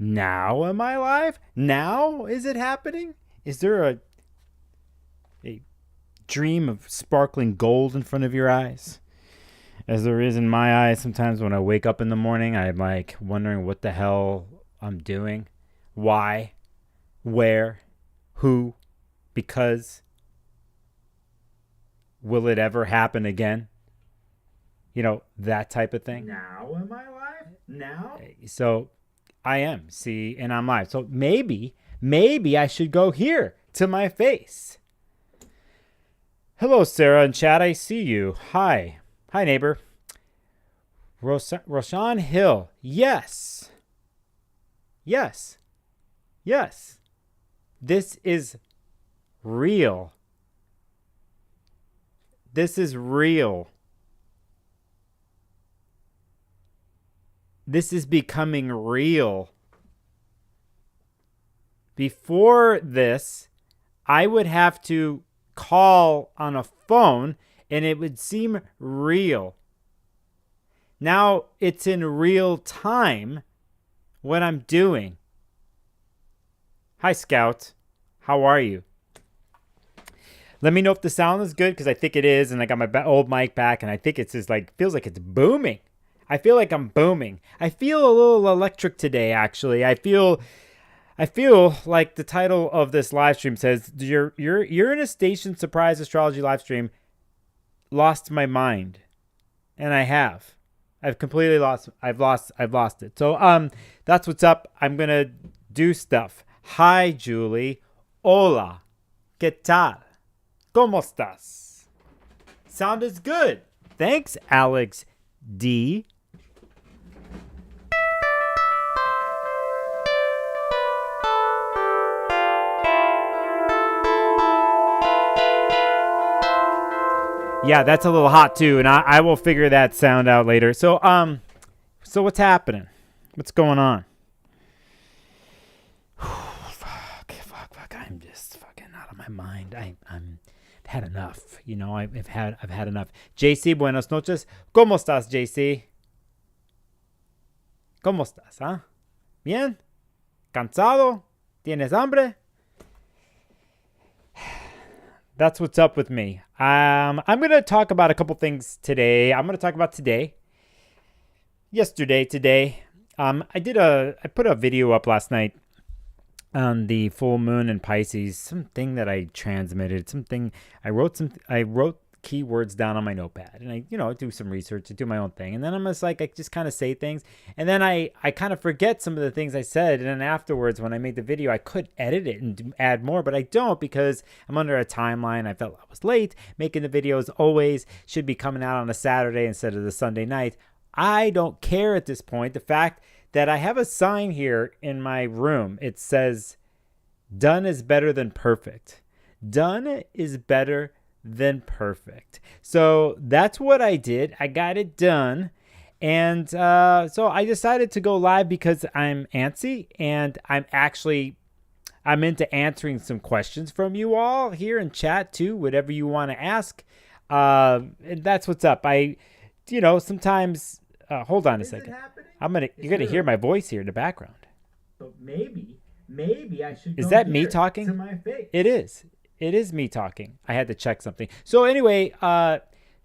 Now am I live? Now is it happening? Is there a dream of sparkling gold in front of your eyes? As there is in my eyes sometimes when I wake up in the morning, I'm like wondering what the hell I'm doing. Why? Where? Who? Because? Will it ever happen again? You know, that type of thing. Now am I live? Now? So I am, see, and I'm live. So maybe I should go here to my face. Hello, Sarah and chat. I see you. Hi, neighbor. Roshan Hill. Yes. This is real. This is becoming real. Before this, I would have to call on a phone and it would seem real. Now it's in real time what I'm doing. Hi, Scout. How are you? Let me know if the sound is good, because I think it is, and I got my old mic back, and I think it's just like, feels like it's booming. I feel like I'm booming. I feel a little electric today, actually. I feel like the title of this live stream says, you're in a station surprise astrology live stream. Lost my mind. And I have. I've completely lost it. So that's what's up. I'm gonna do stuff. Hi, Julie. Hola. ¿Qué tal? ¿Cómo estás? Sound is good. Thanks, Alex D. Yeah, that's a little hot too, and I will figure that sound out later. So what's happening? What's going on? Fuck. I'm just fucking out of my mind. I'm had enough. You know, I've had enough. JC, buenas noches. ¿Cómo estás, JC? ¿Cómo estás, huh? Bien? ¿Cansado? ¿Tienes hambre? That's what's up with me. I'm going to talk about a couple things today. I'm going to talk about today. Today. I put a video up last night on the full moon in Pisces, something that I transmitted, I wrote keywords down on my notepad, and I do some research, I do my own thing, and then I'm just like, I just kind of say things, and then I kind of forget some of the things I said, and then afterwards when I made the video, I could edit it and add more, but I don't, because I'm under a timeline. I felt I was late. Making the videos always should be coming out on a Saturday instead of the Sunday night. I don't care at this point. The fact that I have a sign here in my room, it says, done is better than perfect. Done is better than perfect. So that's what I did. I got it done. And so I decided to go live because I'm antsy, and I'm into answering some questions from you all here in chat too, whatever you want to ask. And that's what's up. Sometimes, hold on a second. You're gonna hear my voice here in the background. But maybe I should go Is that me here talking? to my face. It is me talking. I had to check something. So anyway,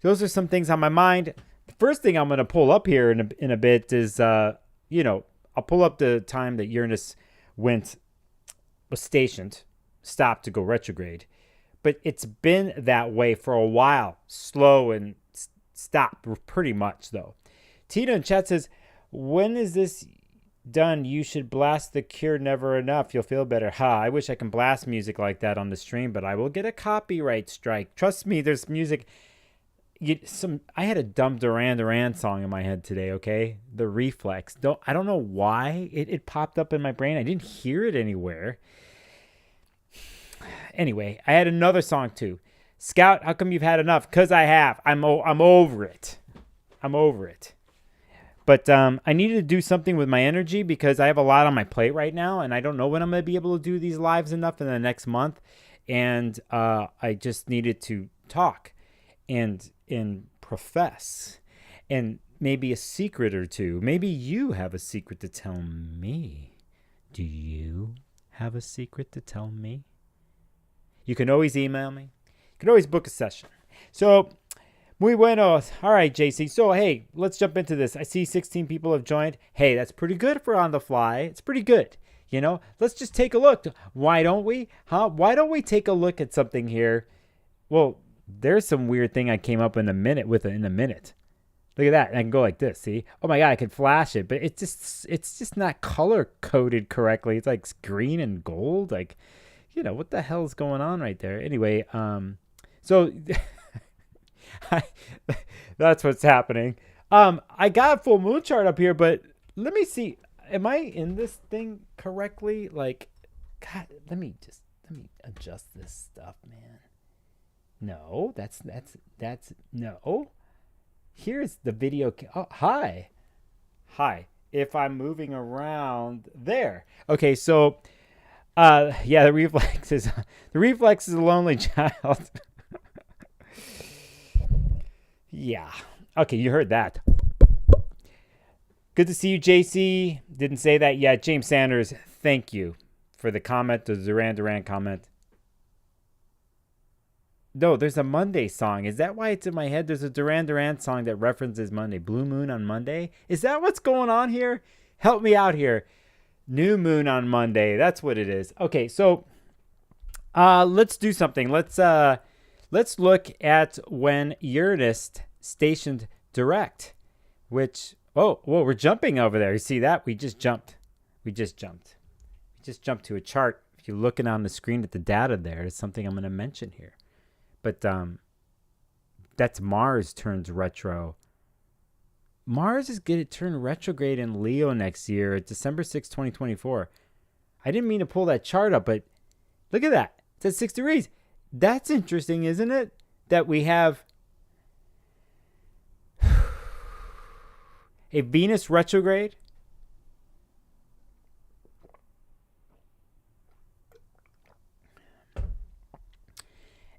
those are some things on my mind. The first thing I'm going to pull up here in a bit is, I'll pull up the time that Uranus was stopped to go retrograde. But it's been that way for a while. Slow and stop pretty much, though. Tina in chat says, when is this done? You should blast The Cure, Never Enough. You'll feel better. I wish I can blast music like that on the stream, but I will get a copyright strike. Trust me, there's music. I had a dumb Duran Duran song in my head today, okay? The Reflex. I don't know why it popped up in my brain. I didn't hear it anywhere. Anyway, I had another song too. Scout, how come you've had enough? Because I have. I'm over it. But I needed to do something with my energy because I have a lot on my plate right now, and I don't know when I'm going to be able to do these lives enough in the next month. And I just needed to talk and profess, and maybe a secret or two. Maybe you have a secret to tell me. Do you have a secret to tell me? You can always email me. You can always book a session. So, muy bueno. All right, JC. So, hey, let's jump into this. I see 16 people have joined. Hey, that's pretty good for on the fly. It's pretty good. You know, let's just take a look. Why don't we? Why don't we take a look at something here? Well, there's some weird thing I came up in a minute. Look at that. And I can go like this. See? Oh my God, I can flash it, but it's just not color coded correctly. It's like green and gold. Like, you know, what the hell is going on right there? Anyway, so that's what's happening. I got a full moon chart up here, but let me see. Am I in this thing correctly? Like, God, let me adjust this stuff, man. No, that's no. Here's the video. Oh, hi. If I'm moving around there. Okay, so, yeah, the reflex is a lonely child. Yeah. Okay, you heard that. Good to see you, JC. Didn't say that yet. James Sanders, thank you for the comment, the Duran comment. No, there's a Monday song. Is that why it's in my head? There's a Duran song that references Monday. Blue Moon on Monday? Is that what's going on here? Help me out here. New moon on Monday. That's what it is. Okay, so let's do something. Let's look at when Uranus stationed direct, which, oh, well, we're jumping over there. You see that? We just jumped to a chart. If you're looking on the screen at the data there, it's something I'm going to mention here. But that's Mars turns retro. Mars is going to turn retrograde in Leo next year, December 6, 2024. I didn't mean to pull that chart up, but look at that. It's at 6 degrees. That's interesting, isn't it? That we have a Venus retrograde.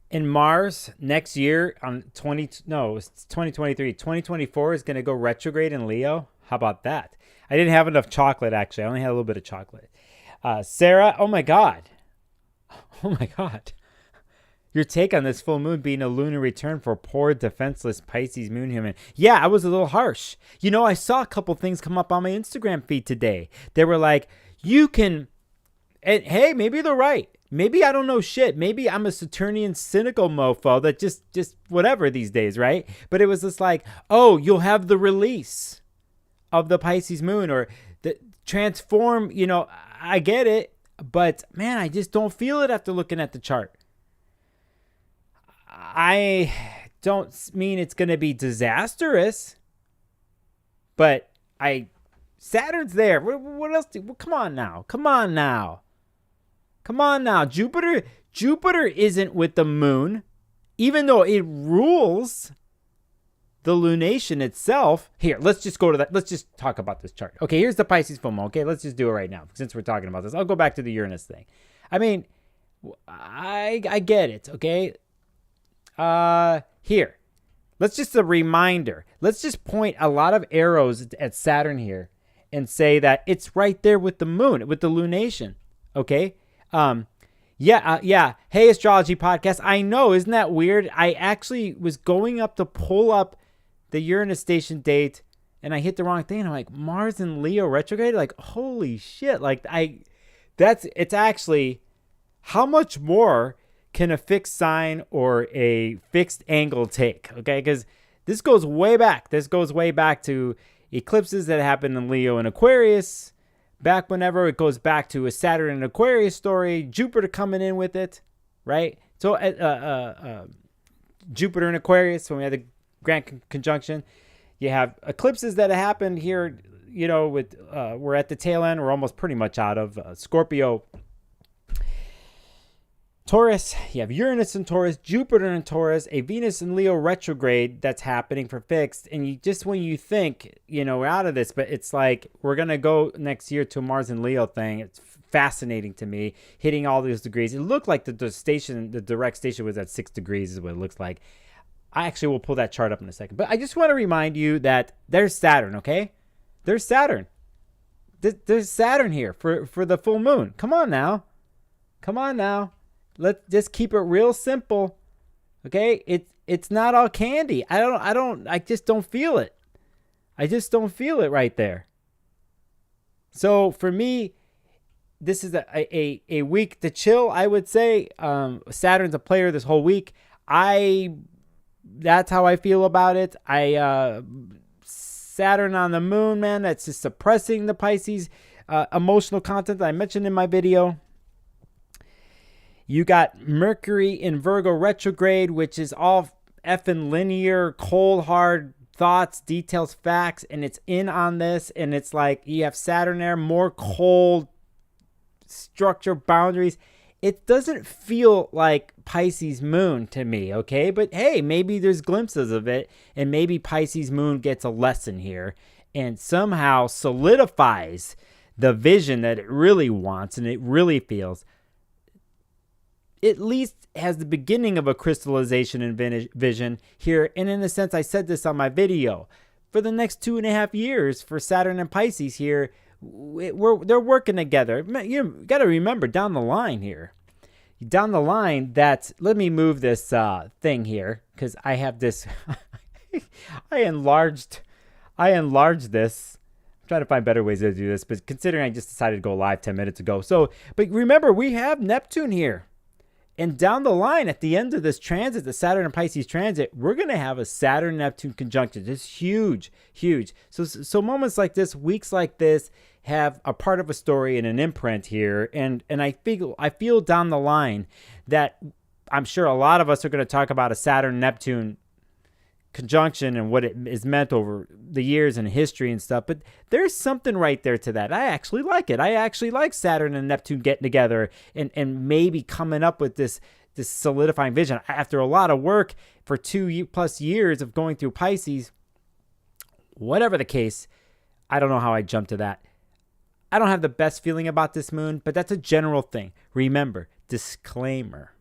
And Mars next year on it's 2023. 2024 is going to go retrograde in Leo. How about that? I didn't have enough chocolate, actually. I only had a little bit of chocolate. Sarah, oh my God. Your take on this full moon being a lunar return for poor, defenseless Pisces moon human. Yeah, I was a little harsh. You know, I saw a couple things come up on my Instagram feed today. They were like, you can, and hey, maybe they're right. Maybe I don't know shit. Maybe I'm a Saturnian cynical mofo that just whatever these days, right? But it was just like, oh, you'll have the release of the Pisces moon or the transform, you know, I get it. But man, I just don't feel it after looking at the chart. I don't mean it's going to be disastrous, but Saturn's there. What else? Come on now. Jupiter isn't with the moon, even though it rules the lunation itself. Here, let's just go to that. Let's just talk about this chart. Okay, here's the Pisces full moon. Okay, let's just do it right now since we're talking about this. I'll go back to the Uranus thing. I mean, I get it. Okay. Here, let's just a reminder. Let's just point a lot of arrows at Saturn here and say that it's right there with the moon, with the lunation. Okay. Yeah. Hey, Astrology Podcast. I know, isn't that weird? I actually was going up to pull up the Uranus station date, and I hit the wrong thing. And I'm like, Mars and Leo retrograde. Like, holy shit! Like, it's actually how much more can a fixed sign or a fixed angle take? Okay, because this goes way back. This goes way back to eclipses that happened in Leo and Aquarius. Back whenever it goes back to a Saturn and Aquarius story, Jupiter coming in with it, right? So Jupiter and Aquarius, when we had the grand conjunction, you have eclipses that happened here, you know, with we're at the tail end. We're almost pretty much out of Scorpio, Taurus. You have Uranus and Taurus, Jupiter and Taurus, a Venus and Leo retrograde that's happening for fixed. And you just, when you think, you know, we're out of this, but it's like we're going to go next year to a Mars and Leo thing. It's fascinating to me, hitting all those degrees. It looked like the direct station was at 6 degrees is what it looks like. I actually will pull that chart up in a second. But I just want to remind you that there's Saturn, okay? There's Saturn. There's Saturn here for the full moon. Come on now. Come on now. Let's just keep it real simple. Okay? It's not all candy. I just don't feel it. I just don't feel it right there. So for me, this is a week to chill, I would say. Saturn's a player this whole week. That's how I feel about it. Saturn on the moon, man, that's just suppressing the Pisces emotional content that I mentioned in my video. You got Mercury in Virgo retrograde, which is all effing linear, cold, hard thoughts, details, facts, and it's in on this. And it's like you have Saturn there, more cold structure, boundaries. It doesn't feel like Pisces moon to me, okay? But hey, maybe there's glimpses of it, and maybe Pisces moon gets a lesson here and somehow solidifies the vision that it really wants and it really feels. At least has the beginning of a crystallization and vision here. And in a sense, I said this on my video. For the next 2.5 years for Saturn and Pisces here, they're working together. You got to remember down the line here. Down the line, let me move this thing here because I have this. I enlarged this. I'm trying to find better ways to do this, but considering I just decided to go live 10 minutes ago. But remember, we have Neptune here. And down the line, at the end of this transit, the Saturn and Pisces transit, we're going to have a Saturn-Neptune conjunction. It's huge, huge. So moments like this, weeks like this, have a part of a story and an imprint here. And I feel down the line that I'm sure a lot of us are going to talk about a Saturn-Neptune conjunction and what it is meant over the years and history and stuff, but there's something right there to that. I actually like it. I actually like Saturn and Neptune getting together and maybe coming up with this solidifying vision after a lot of work for 2+ years of going through Pisces. Whatever the case, I don't know how I jumped to that. I don't have the best feeling about this moon, but that's a general thing. Remember, disclaimer.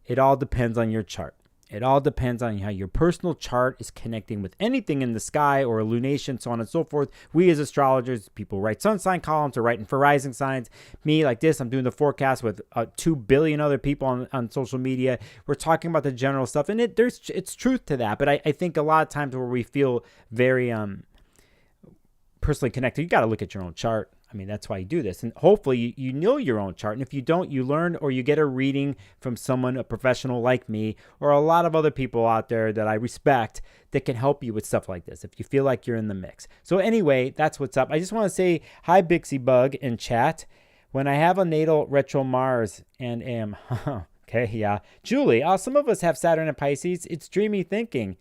It all depends on your chart. It all depends on how your personal chart is connecting with anything in the sky or lunation, so on and so forth. We as astrologers, people write sun sign columns or writing for rising signs. Me, like this, I'm doing the forecast with 2 billion other people on social media. We're talking about the general stuff, and it's truth to that. But I think a lot of times where we feel very personally connected, you got to look at your own chart. I mean, that's why you do this. And hopefully you know your own chart. And if you don't, you learn or you get a reading from someone, a professional like me, or a lot of other people out there that I respect that can help you with stuff like this if you feel like you're in the mix. So anyway, that's what's up. I just want to say hi, Bixie Bug in chat. When I have a natal retro Mars and am... okay, yeah. Julie, some of us have Saturn and Pisces. It's dreamy thinking.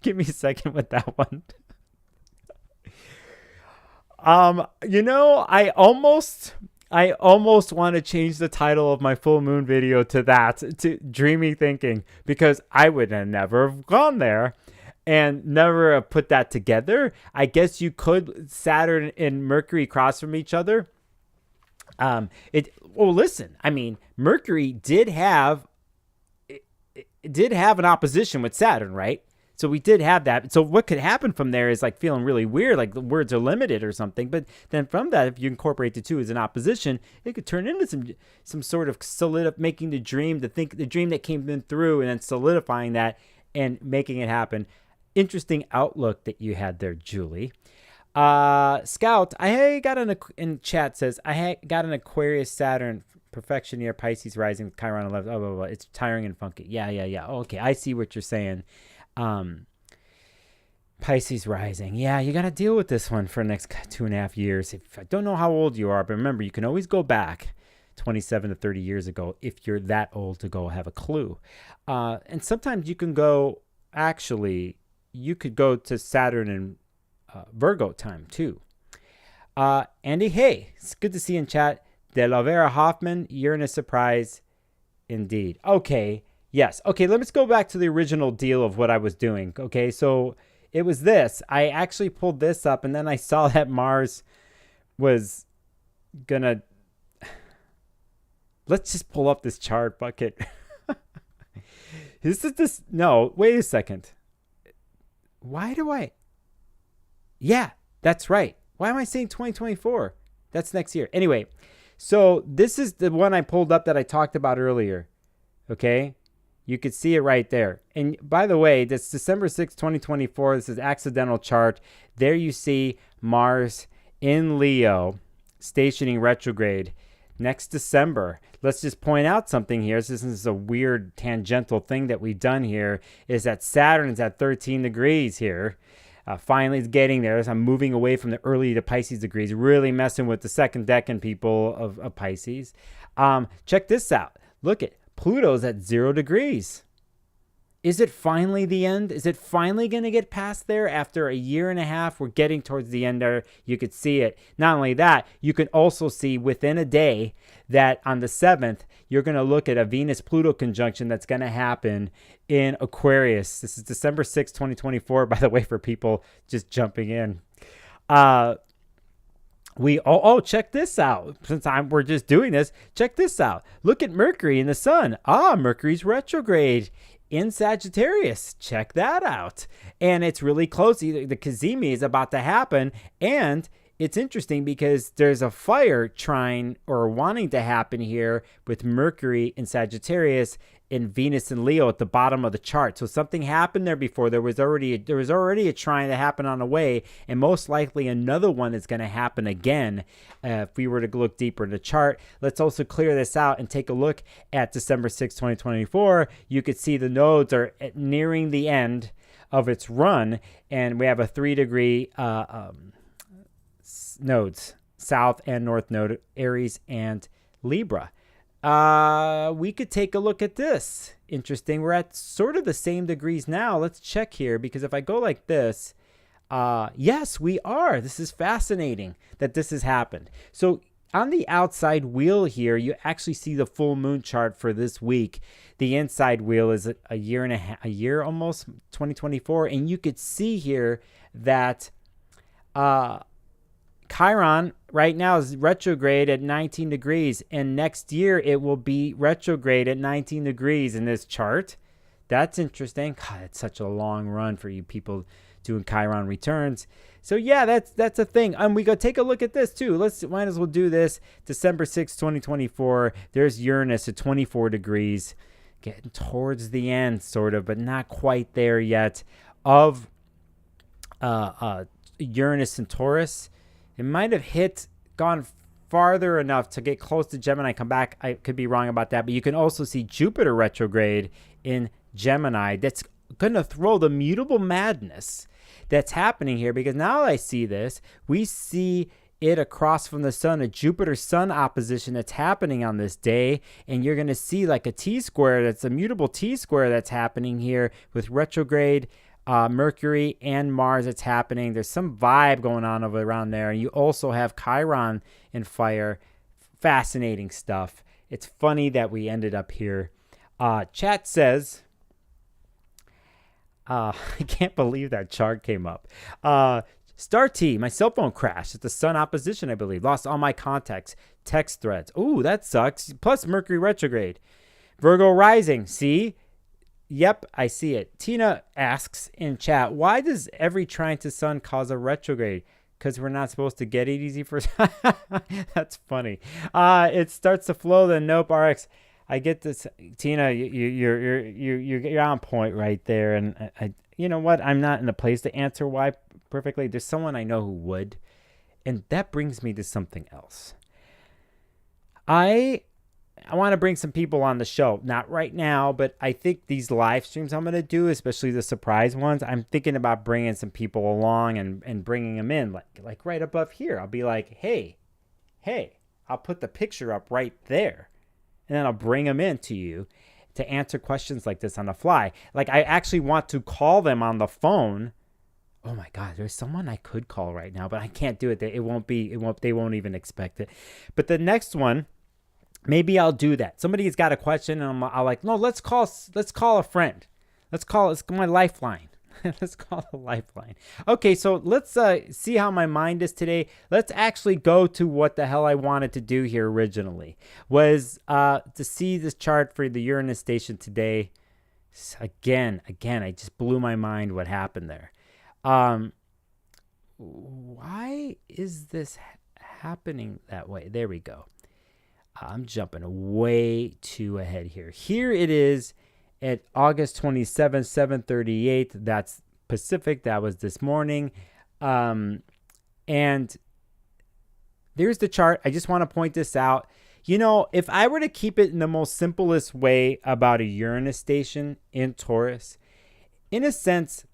Give me a second with that one. I almost want to change the title of my full moon video to dreamy thinking, because I would have never have gone there and never have put that together. I guess you could Saturn and Mercury cross from each other. Listen, I mean, Mercury did have an opposition with Saturn, right? So we did have that. So what could happen from there is like feeling really weird, like the words are limited or something. But then from that, if you incorporate the two as an opposition, it could turn into some sort of making the dream that came in through and then solidifying that and making it happen. Interesting outlook that you had there, Julie. Scout, I got in chat says, I got an Aquarius Saturn perfection near Pisces rising with Chiron 11. Oh, blah, blah, blah. It's tiring and funky. Yeah. Oh, okay, I see what you're saying. Pisces rising. Yeah, you got to deal with this one for the next 2.5 years. If I don't know how old you are, but remember, you can always go back 27 to 30 years ago if you're that old to go have a clue. And sometimes you can go, you could go to Saturn and Virgo time too. Andy, hey, it's good to see you in chat. De La Vera Hoffman, Uranus surprise indeed. Okay. Yes. Okay, let's go back to the original deal of what I was doing. Okay, so it was this. I actually pulled this up, and then I saw that Mars was gonna... Let's just pull up this chart bucket. No, wait a second. Why do I... Yeah, that's right. Why am I saying 2024? That's next year. Anyway, so this is the one I pulled up that I talked about earlier. Okay? You could see it right there. And by the way, that's December 6, 2024. This is accidental chart. There you see Mars in Leo, stationing retrograde next December. Let's just point out something here. This is a weird tangential thing that we've done here, is that Saturn is at 13 degrees here. Finally, it's getting there. As I'm moving away from the early to Pisces degrees, really messing with the second decan people of Pisces. Check this out. Look at Pluto's at 0 degrees. Is it finally the end? Is it finally going to get past there after a year and a half? We're getting towards the end there. You could see it. Not only that, you can also see within a day that on the 7th, you're going to look at a Venus-Pluto conjunction that's going to happen in Aquarius. This is December 6, 2024, by the way, for people just jumping in. Check this out. Since we're just doing this, check this out. Look at Mercury and the Sun. Mercury's retrograde in Sagittarius. Check that out. And it's really close. The Cazimi is about to happen. And it's interesting because there's a fire trine or wanting to happen here with Mercury in Sagittarius and Venus and Leo at the bottom of the chart. So something happened there before. There was already a trine to happen on the way, and most likely another one is going to happen again. If we were to look deeper in the chart, let's also clear this out and take a look at December 6, 2024. You could see the nodes are nearing the end of its run, and we have a 3-degree nodes, South and North node, Aries and Libra. We could take a look at this. Interesting. We're at sort of the same degrees now. Let's check here, because if I go like this, yes, we are. This is fascinating that this has happened. So on the outside wheel here, you actually see the full moon chart for this week. The inside wheel is a year almost, 2024. And you could see here that Chiron right now is retrograde at 19 degrees, and next year it will be retrograde at 19 degrees in this chart. That's interesting. God, it's such a long run for you people doing Chiron returns. So yeah, that's a thing. We go take a look at this too. Might as well do this. December 6, 2024. There's Uranus at 24 degrees, getting towards the end, sort of, but not quite there yet. Of Uranus and Taurus. It might have gone farther enough to get close to Gemini, come back. I could be wrong about that. But you can also see Jupiter retrograde in Gemini. That's going to throw the mutable madness that's happening here. Because now I see this, we see it across from the sun, a Jupiter-Sun opposition that's happening on this day. And you're going to see like a T-square, that's a mutable T-square that's happening here with retrograde Mercury and Mars. It's happening. There's some vibe going on over around there. And you also have Chiron in fire. Fascinating stuff. It's funny that we ended up here. Chat says, I can't believe that chart came up. Star T, my cell phone crashed. It's the sun opposition, I believe. Lost all my contacts, text threads. Ooh, that sucks. Plus Mercury retrograde. Virgo rising. See? Yep, I see it. Tina asks in chat, why does every trine to sun cause a retrograde? Because we're not supposed to get it easy first. That's funny. It starts to flow. Then nope. RX. I get this, Tina. You're on point right there. And I, you know what? I'm not in a place to answer why perfectly. There's someone I know who would, and that brings me to something else. I want to bring some people on the show. Not right now, but I think these live streams I'm going to do, especially the surprise ones, I'm thinking about bringing some people along and bringing them in, like right above here. I'll be like, hey, I'll put the picture up right there, and then I'll bring them in to you to answer questions like this on the fly. Like, I actually want to call them on the phone. Oh my God, there's someone I could call right now, but I can't do it. They won't even expect it. But the next one, maybe I'll do that. Somebody's got a question, and I'll like, no, let's call a friend. It's my lifeline. Let's call a lifeline. Okay, so let's see how my mind is today. Let's actually go to what the hell I wanted to do here originally. Was to see this chart for the Uranus station today. Again, I just blew my mind what happened there. why is this happening that way? There we go. I'm jumping way too ahead here. Here it is at August 27th, 7:38. That's Pacific. That was this morning. And there's the chart. I just want to point this out. If I were to keep it in the most simplest way about a Uranus station in Taurus, in a sense,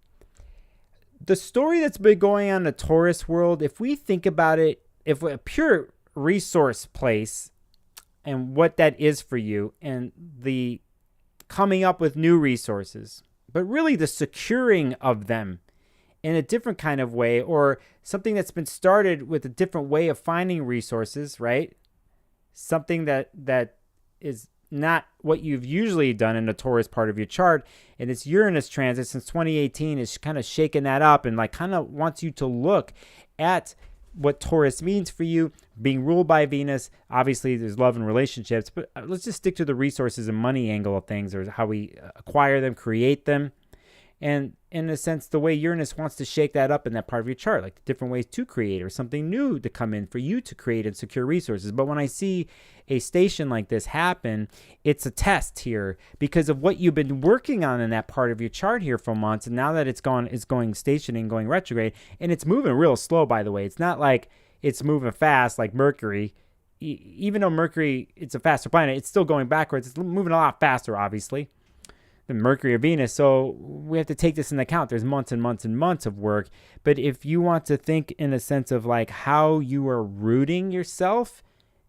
the story that's been going on in the Taurus world, if we think about it, if a pure resource place and what that is for you and the coming up with new resources, but really the securing of them in a different kind of way, or something that's been started with a different way of finding resources, right? Something that is not what you've usually done in the Taurus part of your chart. And its Uranus transit since 2018 is kind of shaking that up and kind of wants you to look at what Taurus means for you, being ruled by Venus. Obviously, there's love and relationships, but let's just stick to the resources and money angle of things, or how we acquire them, create them. And in a sense, the way Uranus wants to shake that up in that part of your chart, like the different ways to create or something new to come in for you to create and secure resources. But when I see a station like this happen, it's a test here because of what you've been working on in that part of your chart here for months. And now that it's going stationing, going retrograde, and it's moving real slow, by the way. It's not like it's moving fast like Mercury. Even though Mercury, it's a faster planet, it's still going backwards. It's moving a lot faster, obviously, than Mercury or Venus. So we have to take this into account. There's months and months and months of work. But if you want to think in a sense of how you are rooting yourself,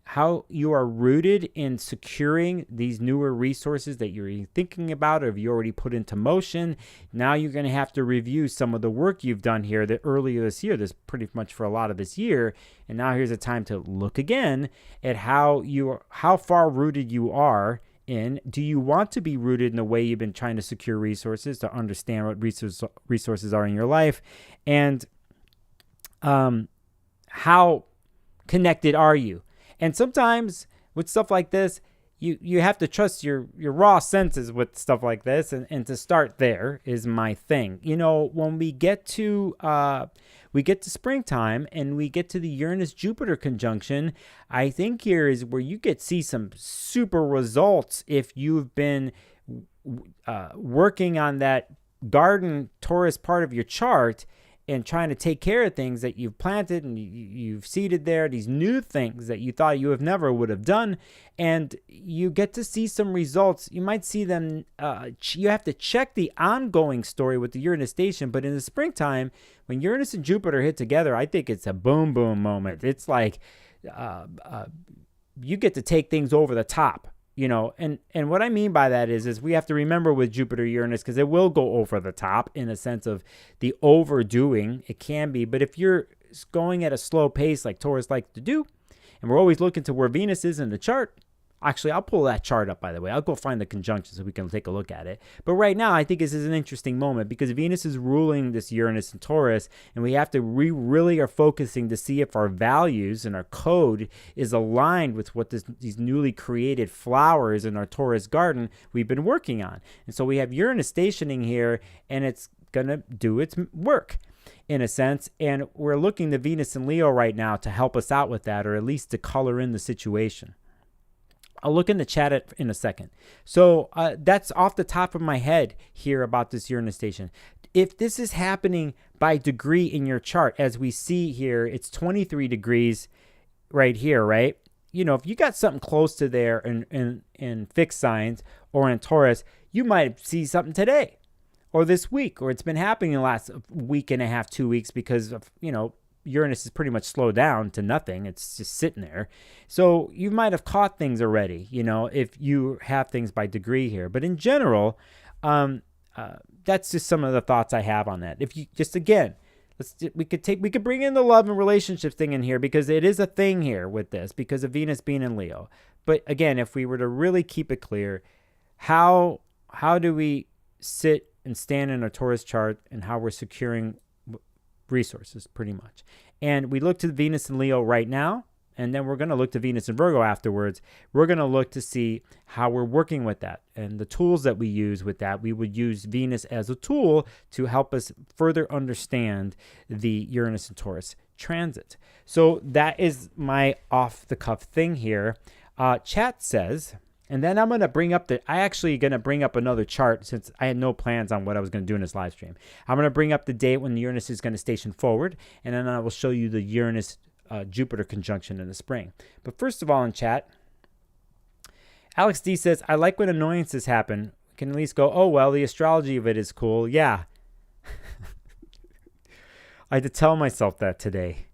how you are rooted in securing these newer resources that you're thinking about or have you already put into motion, now you're going to have to review some of the work you've done here that earlier this year, this pretty much for a lot of this year. And now here's a time to look again at how far rooted you are. Do you want to be rooted in the way you've been trying to secure resources, to understand what resources are in your life, and how connected are you? And sometimes with stuff like this, you have to trust your raw senses with stuff like this, and to start there is my thing. When we get to springtime and we get to the Uranus-Jupiter conjunction, I think here is where you see some super results if you've been working on that garden Taurus part of your chart and trying to take care of things that you've planted and you've seeded there, these new things that you thought you would have done, and you get to see some results. You might see them, you have to check the ongoing story with the Uranus station, but in the springtime, when Uranus and Jupiter hit together, I think it's a boom, boom moment. It's like you get to take things over the top. And what I mean by that is we have to remember with Jupiter Uranus, because it will go over the top in a sense of the overdoing. It can be, but if you're going at a slow pace like Taurus likes to do, and we're always looking to where Venus is in the chart. Actually, I'll pull that chart up, by the way. I'll go find the conjunction so we can take a look at it. But right now, I think this is an interesting moment because Venus is ruling this Uranus and Taurus, and we have to really are focusing to see if our values and our code is aligned with what these newly created flowers in our Taurus garden we've been working on. And so we have Uranus stationing here, and it's going to do its work in a sense. And we're looking to Venus and Leo right now to help us out with that, or at least to color in the situation. I'll look in the chat in a second. So that's off the top of my head here about this Uranus station. If this is happening by degree in your chart, as we see here, it's 23 degrees right here, right? If you got something close to there in fixed signs or in Taurus, you might see something today or this week, or it's been happening the last week and a half, 2 weeks because of, Uranus is pretty much slowed down to nothing. It's just sitting there. So you might have caught things already, if you have things by degree here. But in general, that's just some of the thoughts I have on that. If you just, again, we could bring in the love and relationships thing in here because it is a thing here with this because of Venus being in Leo. But again, if we were to really keep it clear, how do we sit and stand in a Taurus chart and how we're securing resources pretty much. And we look to Venus and Leo right now, And then we're going to look to Venus and Virgo afterwards. We're going to look to see how we're working with that and the tools that we use with that. We would use Venus as a tool to help us further understand the Uranus and Taurus transit. So that is my off-the-cuff thing here. Chat says, and then I'm going to bring up another chart since I had no plans on what I was going to do in this live stream. I'm going to bring up the date when Uranus is going to station forward, and then I will show you the Uranus Jupiter conjunction in the spring. But first of all, in chat, Alex D says, I like when annoyances happen. We can at least go, oh, well, the astrology of it is cool. Yeah. I had to tell myself that today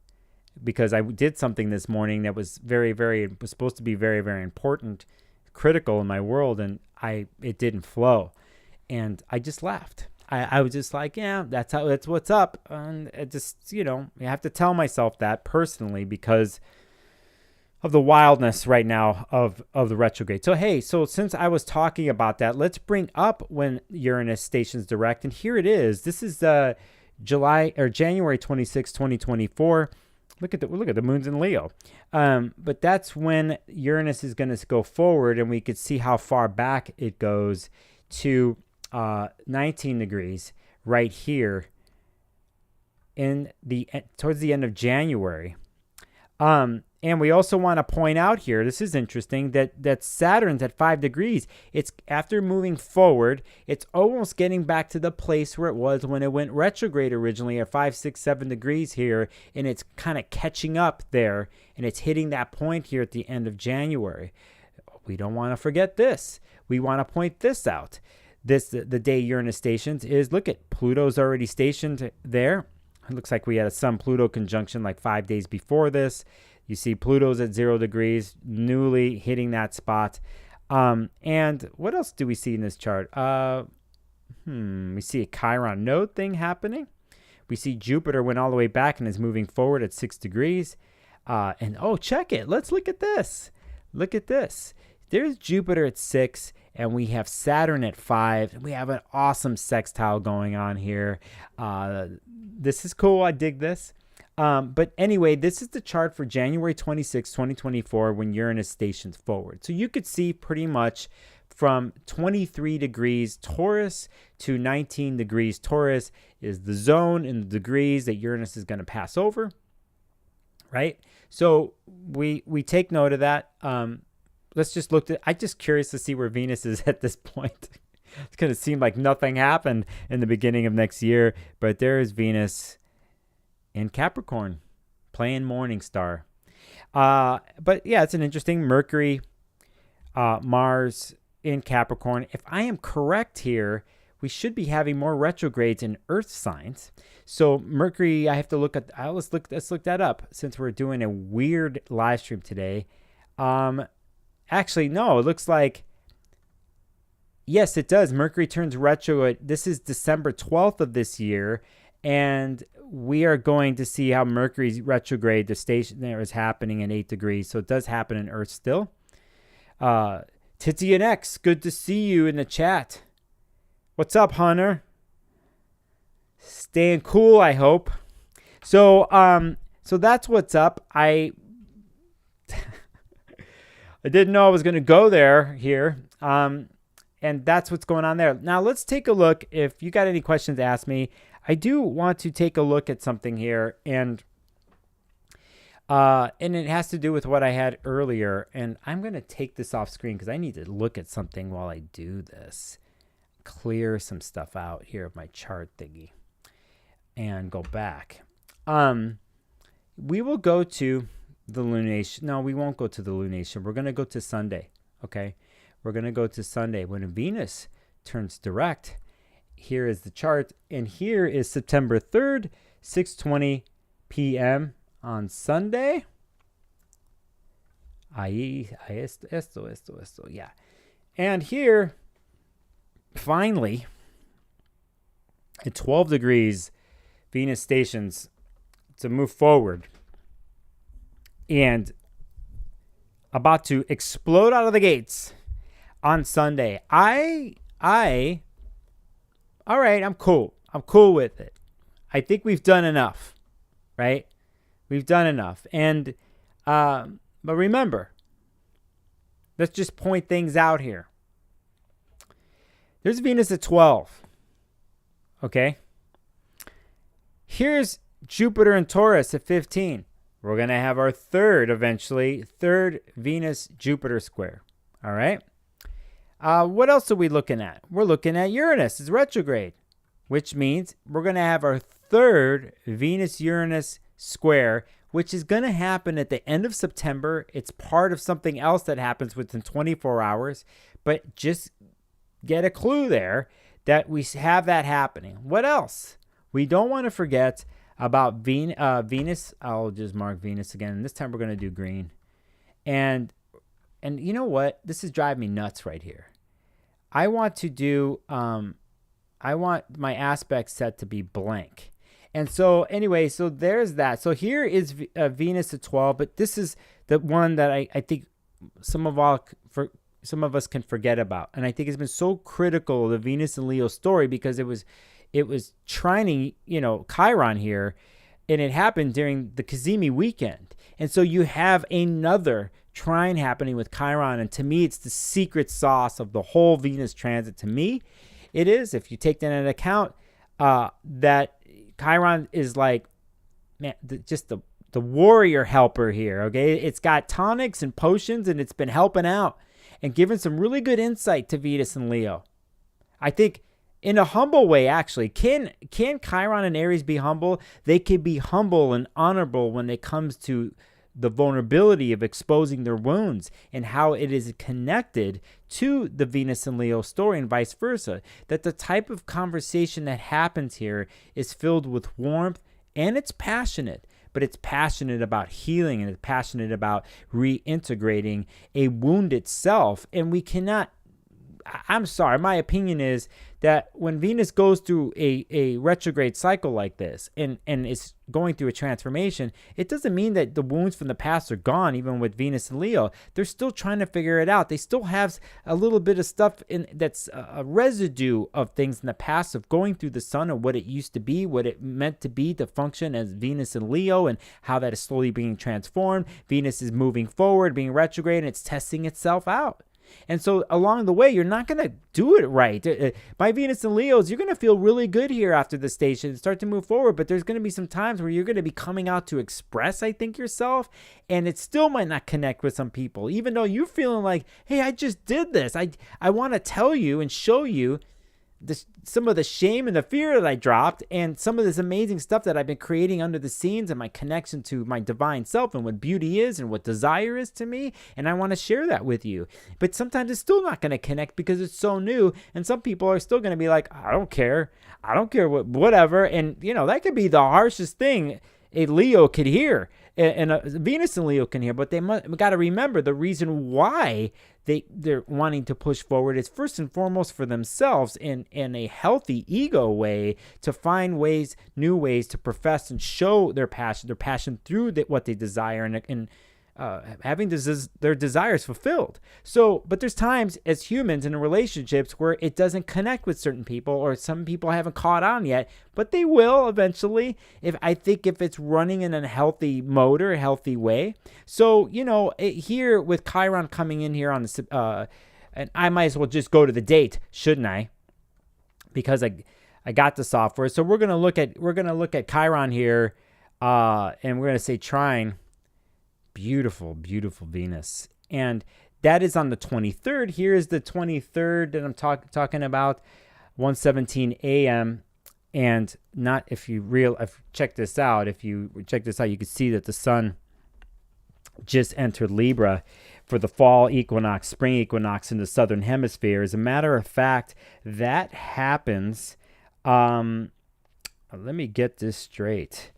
because I did something this morning that was was supposed to be very, very important, critical in my world, and it didn't flow. And I just laughed. I was just like, yeah, that's what's up. And it just, I have to tell myself that personally because of the wildness right now of the retrograde. So, hey, since I was talking about that, let's bring up when Uranus stations direct. And here it is. This is January 26, 2024. Look at the moon's in Leo. But that's when Uranus is going to go forward, and we could see how far back it goes to 19 degrees right here towards the end of January. And we also want to point out here, this is interesting, that Saturn's at 5 degrees. It's after moving forward, it's almost getting back to the place where it was when it went retrograde originally at 5, 6, 7 degrees here. And it's kind of catching up there. And it's hitting that point here at the end of January. We don't want to forget this. We want to point this out. The day Uranus stations is, look at Pluto's already stationed there. It looks like we had a Sun-Pluto conjunction like 5 days before this. You see Pluto's at 0 degrees, newly hitting that spot. And what else do we see in this chart? We see a Chiron node thing happening. We see Jupiter went all the way back and is moving forward at 6 degrees. Check it. Let's look at this. Look at this. There's Jupiter at 6, and we have Saturn at 5. We have an awesome sextile going on here. This is cool. I dig this. But anyway, this is the chart for January 26, 2024, when Uranus stations forward. So you could see pretty much from 23 degrees Taurus to 19 degrees Taurus is the zone and the degrees that Uranus is going to pass over, right? So we take note of that. Let's just I'm just curious to see where Venus is at this point. It's going to seem like nothing happened in the beginning of next year, but there is Venus in Capricorn playing Morning Star. But yeah, it's an interesting Mercury, Mars in Capricorn. If I am correct here, we should be having more retrogrades in Earth signs. So Mercury, I have to look at, let's look that up since we're doing a weird live stream today. Actually, no, it looks like, yes, it does. Mercury turns retrograde. This is December 12th of this year. And we are going to see how Mercury's retrograde, the station there, is happening in 8 degrees. So it does happen in Earth still. Titian X, good to see you in the chat. What's up, Hunter? Staying cool, I hope. So that's what's up. I didn't know I was going to go here. And that's what's going on there. Now let's take a look. If you got any questions, ask me. I do want to take a look at something here, and it has to do with what I had earlier. And I'm going to take this off screen because I need to look at something while I do this. Clear some stuff out here of my chart thingy and go back. We will go to the lunation. No, we won't go to the lunation. We're going to go to Sunday. Okay. We're going to go to Sunday when Venus turns direct. Here is the chart, and here is September 3rd, 6:20 p.m. on Sunday. Esto, yeah. And here, finally, at 12 degrees, Venus stations to move forward and about to explode out of the gates on Sunday. All right, I'm cool. I'm cool with it. I think we've done enough, right? We've done enough. And But remember, let's just point things out here. There's Venus at 12. Okay? Here's Jupiter and Taurus at 15. We're going to have our third Venus-Jupiter square. All right? What else are we looking at? We're looking at Uranus. It's retrograde, which means we're going to have our third Venus-Uranus square, which is going to happen at the end of September. It's part of something else that happens within 24 hours, but just get a clue there that we have that happening. What else? We don't want to forget about Venus. I'll just mark Venus again. This time we're going to do green. And you know what? This is driving me nuts right here. I want to do, I want my aspect set to be blank. And so anyway, so there's that. So here is Venus at 12, but this is the one that I think some of us can forget about. And I think it's been so critical, the Venus and Leo story, because it was trining, Chiron here, and it happened during the Kazemi weekend. And so you have another trine happening with Chiron, and to me, it's the secret sauce of the whole Venus transit. To me, it is, if you take that into account, that Chiron is like, man, just the warrior helper here, okay? It's got tonics and potions, and it's been helping out and giving some really good insight to Venus and Leo. I think in a humble way, actually. Can Chiron and Aries be humble? They can be humble and honorable when it comes to the vulnerability of exposing their wounds and how it is connected to the Venus and Leo story and vice versa. That the type of conversation that happens here is filled with warmth and it's passionate, but it's passionate about healing and it's passionate about reintegrating a wounded self. And we cannot, I'm sorry, my opinion is that when Venus goes through a retrograde cycle like this and is going through a transformation, it doesn't mean that the wounds from the past are gone, even with Venus and Leo. They're still trying to figure it out. They still have a little bit of stuff that's a residue of things in the past of going through the sun and what it used to be, what it meant to be to function as Venus and Leo, and how that is slowly being transformed. Venus is moving forward, being retrograde, and it's testing itself out. And so along the way, you're not going to do it right. By Venus and Leos, you're going to feel really good here after the station and start to move forward. But there's going to be some times where you're going to be coming out to express, I think, yourself. And it still might not connect with some people, even though you're feeling like, hey, I just did this. I want to tell you and show you some of the shame and the fear that I dropped and some of this amazing stuff that I've been creating under the scenes and my connection to my divine self and what beauty is and what desire is to me. And I want to share that with you. But sometimes it's still not going to connect because it's so new. And some people are still going to be like, I don't care. Whatever. And, that could be the harshest thing a Leo could hear and a Venus and Leo can hear. But they got to remember the reason why they're wanting to push forward is first and foremost for themselves in a healthy ego way, to find new ways to profess and show their passion through what they desire and having their desires fulfilled. So, but there's times as humans in relationships where it doesn't connect with certain people, or some people haven't caught on yet, but they will eventually. If it's running in a healthy mode or a healthy way. So, here with Chiron coming in here on the, and I might as well just go to the date, shouldn't I? Because I got the software. So we're gonna look at Chiron here, and we're gonna say trine. Beautiful, beautiful Venus. And that is on the 23rd. Here is the 23rd that I'm talking about, 1:17 a.m. And not if you check this out, you can see that the sun just entered Libra for the fall equinox, spring equinox in the southern hemisphere. As a matter of fact, that happens, let me get this straight.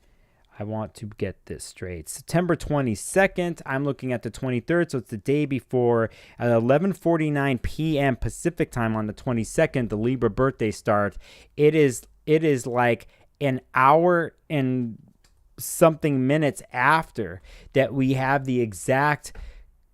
I want to get this straight. September 22nd, I'm looking at the 23rd, so it's the day before at 11:49 p.m. Pacific time on the 22nd, the Libra birthday start. It is like an hour and something minutes after that we have the exact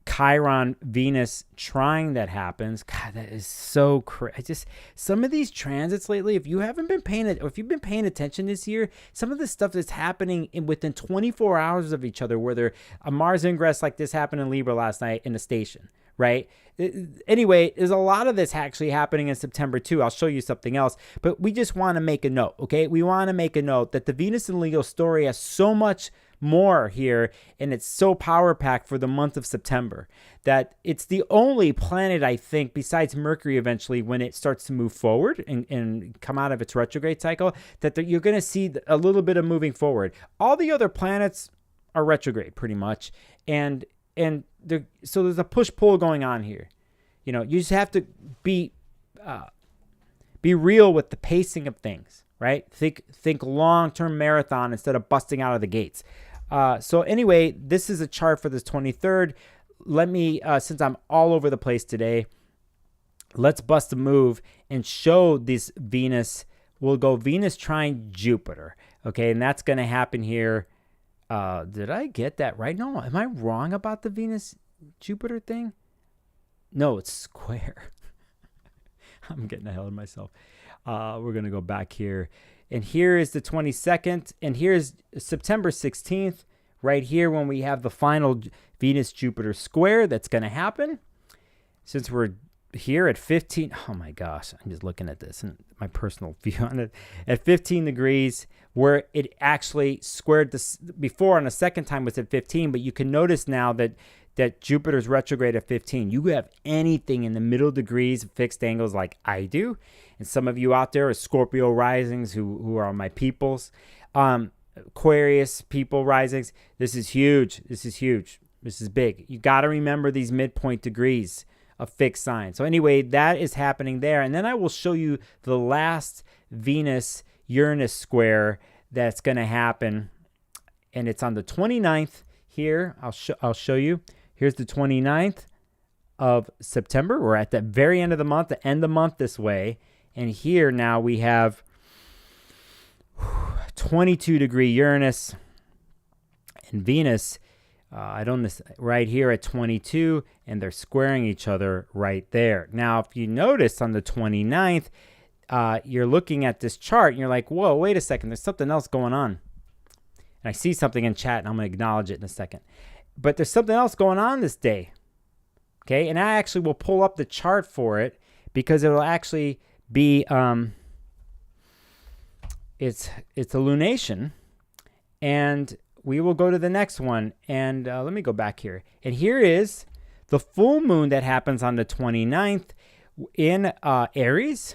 Chiron Venus trine that happens. God, that is so crazy. Just some of these transits lately, if you haven't been paying it, or if you've been paying attention this year, some of the stuff that's happening within 24 hours of each other, where a Mars ingress like this happened in Libra last night in the station, right? Anyway, there's a lot of this actually happening in September too. I'll show you something else, but we just want to make a note, okay? We want to make a note that the Venus and Leo story has so much more here, and it's so power packed for the month of September that it's the only planet, I think, besides Mercury eventually, when it starts to move forward and come out of its retrograde cycle, that you're going to see a little bit of moving forward. All the other planets are retrograde pretty much, and so there's a push-pull going on here. You know, you just have to be real with the pacing of things, right? Think long-term marathon instead of busting out of the gates. So anyway, this is a chart for this 23rd. Let me, since I'm all over the place today, let's bust a move and show this Venus. We'll go Venus trine Jupiter, okay? And that's going to happen here. Did I get that right? No, am I wrong about the Venus-Jupiter thing? No, it's square. I'm getting ahead of myself. We're going to go back here. And here is the 22nd. And here's September 16th, right here when we have the final Venus-Jupiter square that's going to happen. Since we're here at 15, oh my gosh, I'm just looking at this and my personal view on it. At 15 degrees, where it actually squared this before on the second time was at 15, but you can notice now that Jupiter's retrograde at 15. You have anything in the middle degrees, fixed angles like I do. And some of you out there are Scorpio risings who are my peoples. Aquarius people risings. This is huge. This is huge. This is big. You got to remember these midpoint degrees of fixed signs. So anyway, that is happening there. And then I will show you the last Venus-Uranus square that's going to happen. And it's on the 29th here. I'll show you. Here's the 29th of September. We're at the very end of the month, the end of the month this way. And here now we have 22-degree Uranus and Venus right here at 22, and they're squaring each other right there. Now, if you notice on the 29th, you're looking at this chart and you're like, whoa, wait a second, there's something else going on. And I see something in chat and I'm going to acknowledge it in a second. But there's something else going on this day. Okay, and I actually will pull up the chart for it because it'll actually be it's a lunation, and we will go to the next one. And let me go back here. And here is the full moon that happens on the 29th in Aries.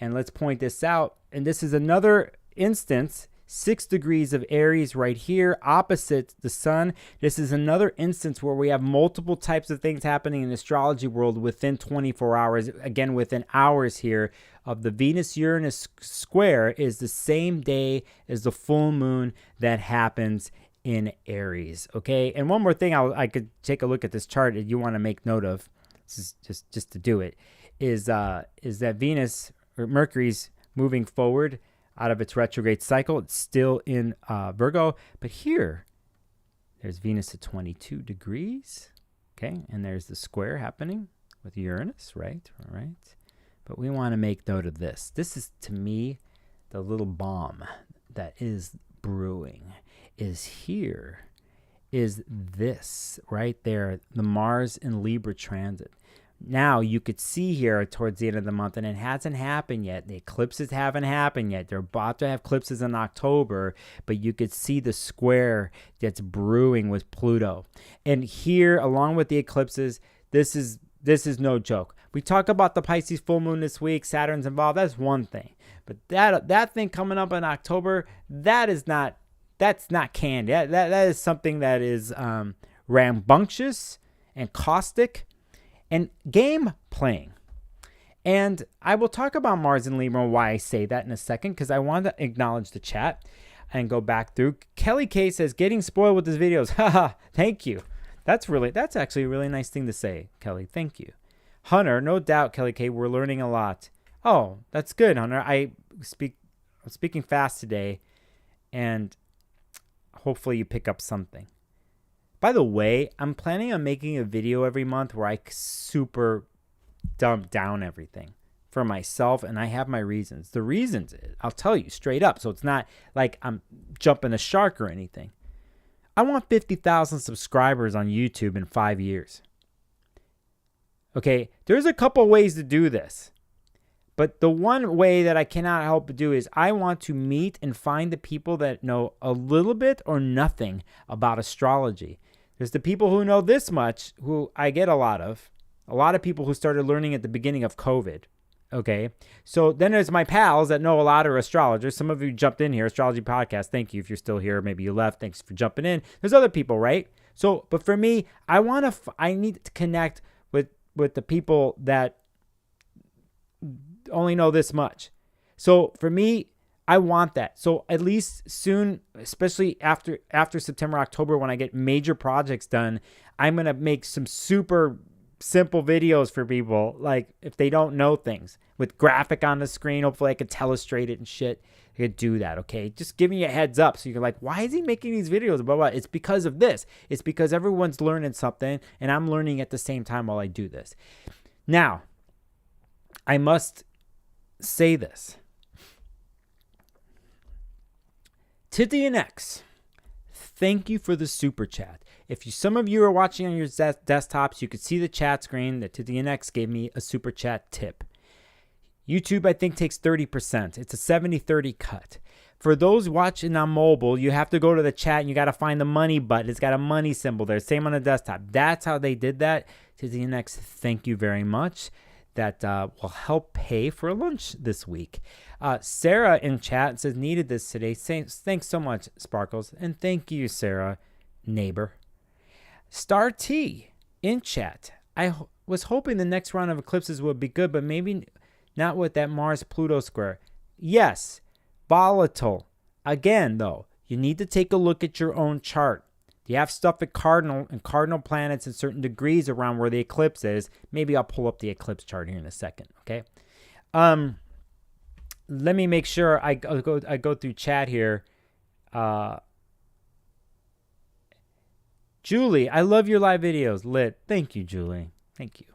And let's point this out. And this is another instance, 6 degrees of Aries right here, opposite the sun. This is another instance where we have multiple types of things happening in the astrology world within 24 hours. Again, within hours here of the Venus-Uranus square is the same day as the full moon that happens in Aries. Okay, and one more thing I could take a look at this chart if you want to make note of. This is just to do it. Is that Venus or Mercury's moving forward out of its retrograde cycle. It's still in Virgo, but here there's Venus at 22 degrees. Okay, and there's the square happening with Uranus, right? All right. But we want to make note of this. This is, to me, the little bomb that is brewing. Is this right there, the Mars and Libra transit. Now, you could see here towards the end of the month, and it hasn't happened yet. The eclipses haven't happened yet. They're about to have eclipses in October, but you could see the square that's brewing with Pluto. And here, along with the eclipses, this is no joke. We talk about the Pisces full moon this week. Saturn's involved. That's one thing. But that thing coming up in October, that's not candy. That is something that is rambunctious and caustic and game playing. And I will talk about Mars and Libra and why I say that in a second, because I want to acknowledge the chat and go back through. Kelly K says, getting spoiled with his videos. Haha, thank you. That's actually a really nice thing to say, Kelly. Thank you. Hunter, no doubt, Kelly K, we're learning a lot. Oh, that's good, Hunter. I'm speaking fast today, and hopefully you pick up something. By the way, I'm planning on making a video every month where I super dump down everything for myself, and I have my reasons. The reasons, I'll tell you straight up, so it's not like I'm jumping the shark or anything. I want 50,000 subscribers on YouTube in 5 years. Okay, there's a couple ways to do this. But the one way that I cannot help but do is I want to meet and find the people that know a little bit or nothing about astrology. There's the people who know this much, who I get a lot of people who started learning at the beginning of COVID. Okay, so then there's my pals that know a lot of astrologers. Some of you jumped in here, Astrology Podcast. Thank you if you're still here. Maybe you left. Thanks for jumping in. There's other people, right? So, but for me, I need to connect with the people that only know this much. So for me, I want that. So at least soon, especially after September, October, when I get major projects done, I'm going to make some super simple videos for people. Like if they don't know things with graphic on the screen, hopefully I could telestrate it and shit. I could do that. Okay. Just giving you a heads up. So you're like, why is he making these videos? Blah, blah. It's because of this. It's because everyone's learning something and I'm learning at the same time while I do this. Now, I must say this. Titty and X, thank you for the super chat. Some of you are watching on your desktops, you could see the chat screen that Titty and X gave me a super chat tip. YouTube, I think, takes 30%. It's a 70-30 cut. For those watching on mobile, you have to go to the chat and you got to find the money button. It's got a money symbol there. Same on the desktop. That's how they did that. Titty and X, thank you very much. That will help pay for lunch this week. Sarah in chat says, needed this today. Thanks so much, Sparkles. And thank you, Sarah, neighbor. Star T in chat. I was hoping the next round of eclipses would be good, but maybe not with that Mars-Pluto square. Yes, volatile. Again, though, you need to take a look at your own chart. You have stuff at cardinal planets in certain degrees around where the eclipse is. Maybe I'll pull up the eclipse chart here in a second, okay? Let me make sure I go through chat here. Julie, I love your live videos. Lit. Thank you, Julie. Thank you.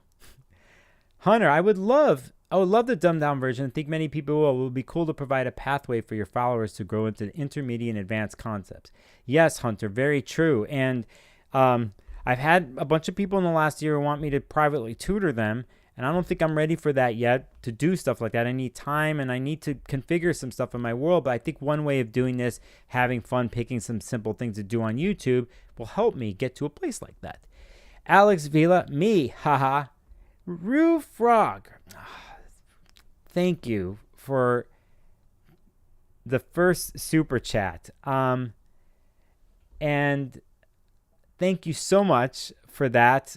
Hunter, I would love the dumbed down version. I think many people will. It would be cool to provide a pathway for your followers to grow into intermediate and advanced concepts. Yes, Hunter, very true. And I've had a bunch of people in the last year who want me to privately tutor them, and I don't think I'm ready for that yet, to do stuff like that. I need time, and I need to configure some stuff in my world, but I think one way of doing this, having fun, picking some simple things to do on YouTube, will help me get to a place like that. Alex Vila, me, haha. Rue Frog. Thank you for the first super chat. And thank you so much for that.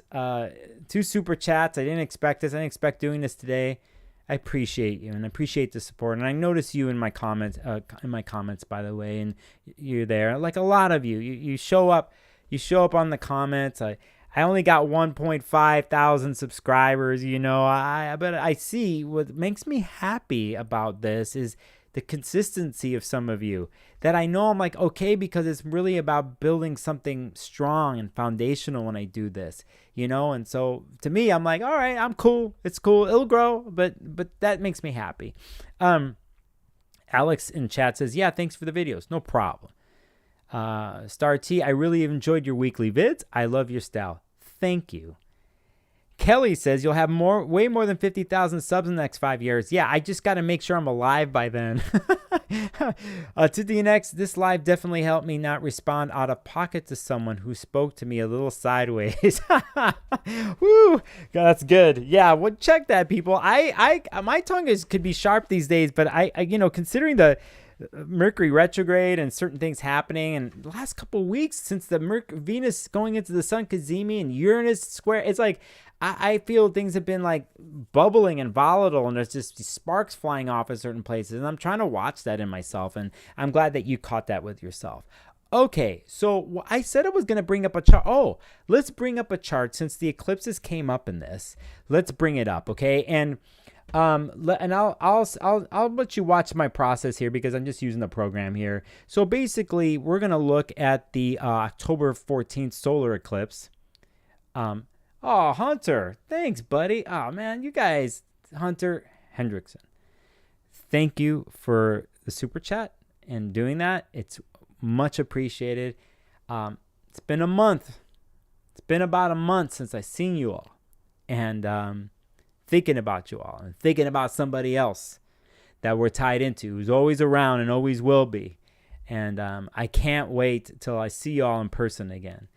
2 super chats. I didn't expect this. I didn't expect doing this today. I appreciate you and I appreciate the support. And I notice you in my comments, by the way, and you're there. Like a lot of you show up. You show up on the comments. I only got 1.5 thousand subscribers, but I see what makes me happy about this is the consistency of some of you that I know I'm like, okay, because it's really about building something strong and foundational when I do this, and so to me, I'm like, all right, I'm cool. It's cool. It'll grow, but that makes me happy. Alex in chat says, yeah, thanks for the videos. No problem. Star T, I really enjoyed your weekly vids. I love your style. Thank you. Kelly says you'll have way more than 50,000 subs in the next 5 years. Yeah, I just got to make sure I'm alive by then. To the next, this live definitely helped me not respond out of pocket to someone who spoke to me a little sideways. Woo, that's good. Yeah, well, check that, people. My tongue could be sharp these days, but I considering the Mercury retrograde and certain things happening, and the last couple of weeks since the Venus going into the Sun cazimi and Uranus square, it's like I feel things have been like bubbling and volatile, and there's just sparks flying off at certain places, and I'm trying to watch that in myself, and I'm glad that you caught that with yourself. Okay, so I said I was going to bring up a chart. Oh, let's bring up a chart since the eclipses came up in this. Let's bring it up, okay? And And I'll let you watch my process here because I'm just using the program here. So basically, we're gonna look at the October 14th solar eclipse. Oh, Hunter, thanks, buddy. Oh man, you guys, Hunter Hendrickson, thank you for the super chat and doing that. It's much appreciated. It's been a month. It's been about a month since I seen you all, and thinking about you all and thinking about somebody else that we're tied into who's always around and always will be. And I can't wait till I see you all in person again.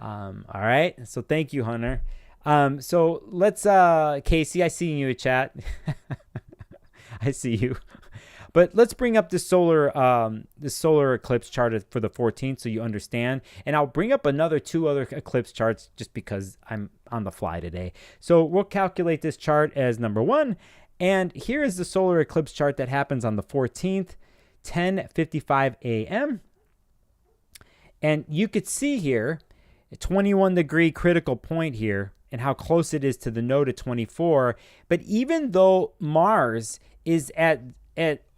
All right. So thank you, Hunter. So let's, Casey, I see you in chat. I see you. But let's bring up the solar eclipse chart for the 14th so you understand. And I'll bring up two other eclipse charts just because I'm on the fly today. So we'll calculate this chart as number 1. And here is the solar eclipse chart that happens on the 14th, 10:55 a.m. And you could see here a 21-degree critical point here and how close it is to the node at 24. But even though Mars is at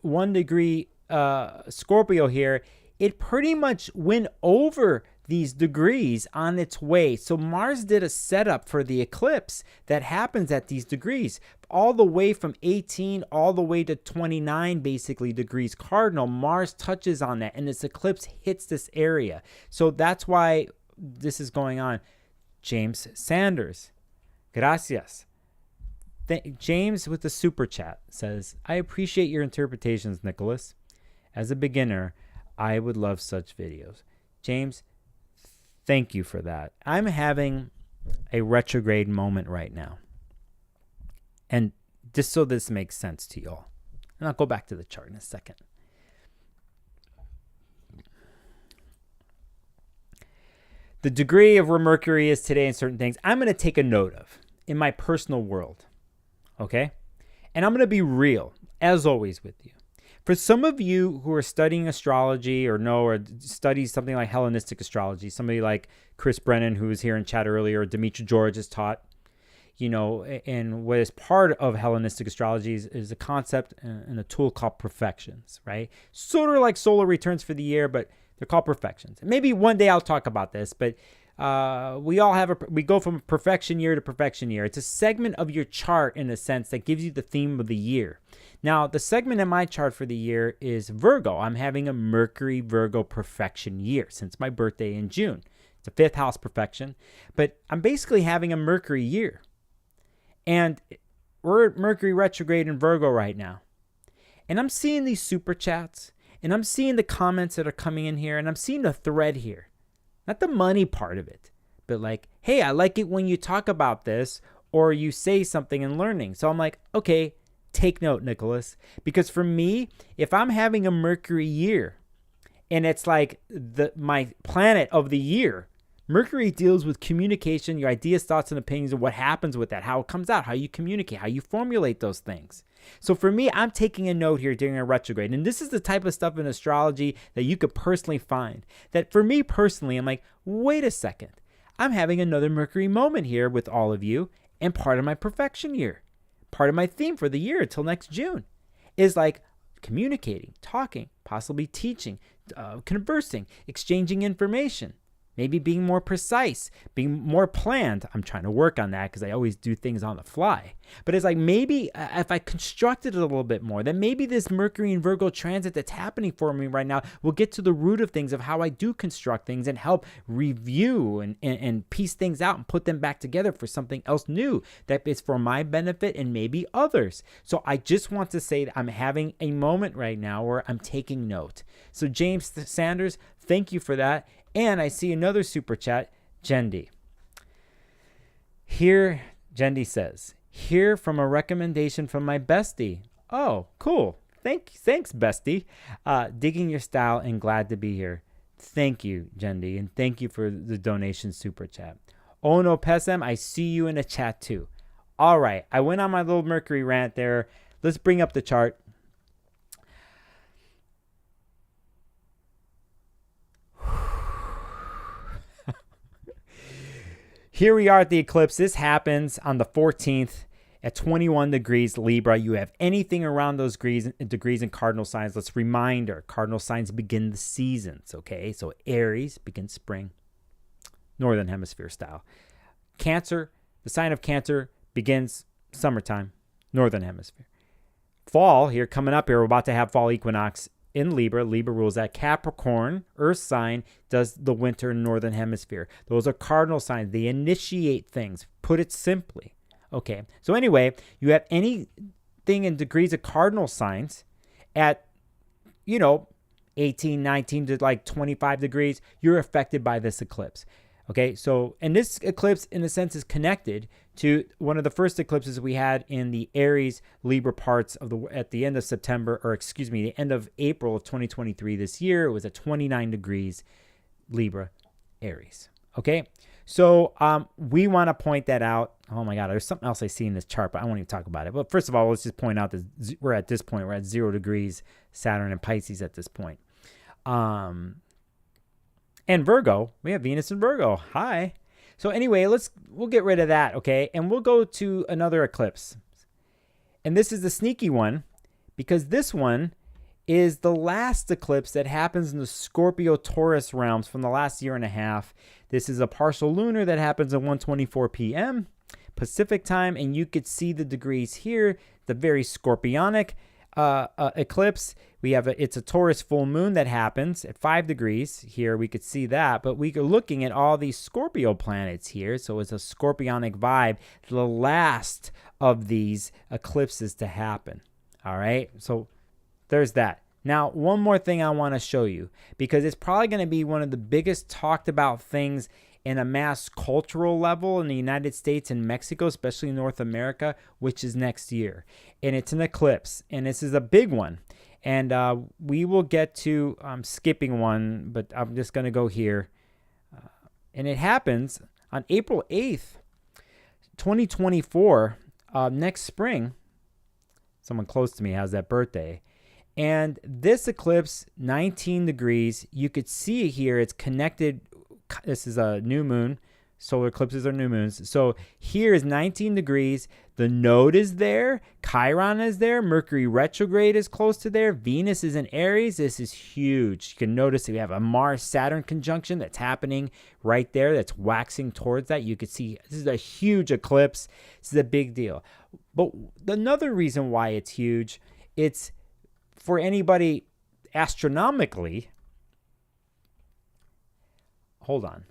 1 degree Scorpio here, it pretty much went over these degrees on its way. So Mars did a setup for the eclipse that happens at these degrees, all the way from 18 all the way to 29 basically degrees cardinal. Mars touches on that and this eclipse hits this area. So that's why this is going on. James Sanders, gracias. James with the super chat says, I appreciate your interpretations, Nicholas. As a beginner, I would love such videos. James, thank you for that. I'm having a retrograde moment right now. And just so this makes sense to you all. And I'll go back to the chart in a second. The degree of where Mercury is today and certain things, I'm going to take a note of in my personal world. Okay? And I'm going to be real, as always, with you. For some of you who are studying astrology or study something like Hellenistic astrology, somebody like Chris Brennan, who was here in chat earlier, or Dimitri George has taught, and what is part of Hellenistic astrology is a concept and a tool called perfections, right? Sort of like solar returns for the year, but they're called perfections. And maybe one day I'll talk about this, but we go from perfection year to perfection year. It's a segment of your chart in a sense that gives you the theme of the year. Now, the segment in my chart for the year is Virgo. I'm having a Mercury Virgo perfection year since my birthday in June. It's a 5th house perfection, but I'm basically having a Mercury year. And we're at Mercury retrograde in Virgo right now. And I'm seeing these super chats, and I'm seeing the comments that are coming in here, and I'm seeing the thread here. Not the money part of it, but like, hey, I like it when you talk about this or you say something in learning. So I'm like, okay, take note, Nicholas. Because for me, if I'm having a Mercury year and it's like my planet of the year, Mercury deals with communication, your ideas, thoughts, and opinions, and what happens with that, how it comes out, how you communicate, how you formulate those things. So for me, I'm taking a note here during a retrograde. And this is the type of stuff in astrology that you could personally find. That for me personally, I'm like, wait a second. I'm having another Mercury moment here with all of you and part of my perfection year. Part of my theme for the year until next June is like communicating, talking, possibly teaching, conversing, exchanging information. Maybe being more precise, being more planned. I'm trying to work on that because I always do things on the fly. But it's like maybe if I constructed it a little bit more, then maybe this Mercury and Virgo transit that's happening for me right now will get to the root of things of how I do construct things and help review and piece things out and put them back together for something else new that is for my benefit and maybe others. So I just want to say that I'm having a moment right now where I'm taking note. So James Sanders, thank you for that. And I see another super chat, Jendi. Here, Jendi says, here from a recommendation from my bestie. Oh, cool. Thanks, bestie. Digging your style and glad to be here. Thank you, Jendi, and thank you for the donation super chat. Oh no, Pesem, I see you in the chat too. All right, I went on my little Mercury rant there. Let's bring up the chart. Here we are at the eclipse. This happens on the 14th. At 21 degrees Libra, you have anything around those degrees in cardinal signs. Let's reminder, cardinal signs begin the seasons, okay? So Aries begins spring, northern hemisphere style. Cancer, the sign of Cancer begins summertime, northern hemisphere. Fall here, coming up here, we're about to have fall equinox in Libra. Libra rules that. Capricorn, earth sign, does the winter in northern hemisphere. Those are cardinal signs. They initiate things, put it simply. Okay, so anyway, you have anything in degrees of cardinal signs at, 18, 19 to like 25 degrees, you're affected by this eclipse. Okay, so, and this eclipse, in a sense, is connected to one of the first eclipses we had in the Aries Libra parts at the end of September, or excuse me, the end of April of 2023 this year. It was at 29 degrees Libra Aries. Okay, so we want to point that out. Oh my God, there's something else I see in this chart, but I won't even talk about it. But first of all, let's just point out that we're at 0 degrees Saturn and Pisces at this point. And Virgo, we have Venus in Virgo. Hi. So anyway, we'll get rid of that, okay? And we'll go to another eclipse. And this is the sneaky one, because this one is the last eclipse that happens in the Scorpio-Taurus realms from the last year and a half. This is a partial lunar that happens at 1:24 p.m. Pacific time, and you could see the degrees here, the very scorpionic eclipse. It's a Taurus full moon that happens at 5 degrees here. We could see that, but we are looking at all these Scorpio planets here. So it's a scorpionic vibe, the last of these eclipses to happen. All right. So there's that. Now, one more thing I want to show you, because it's probably going to be one of the biggest talked about things in a mass cultural level in the United States and Mexico, especially North America, which is next year. And it's an eclipse, and this is a big one. And we will get to, I'm skipping one, but I'm just going to go here. And it happens on April 8th, 2024, next spring. Someone close to me has that birthday. And this eclipse, 19 degrees, you could see here, it's connected. This is a new moon. Solar eclipses are new moons. So here is 19 degrees. The node is there. Chiron is there. Mercury retrograde is close to there. Venus is in Aries. This is huge. You can notice that we have a Mars-Saturn conjunction that's happening right there, that's waxing towards that. You can see this is a huge eclipse. This is a big deal. But another reason why it's huge, it's for anybody astronomically. Hold on.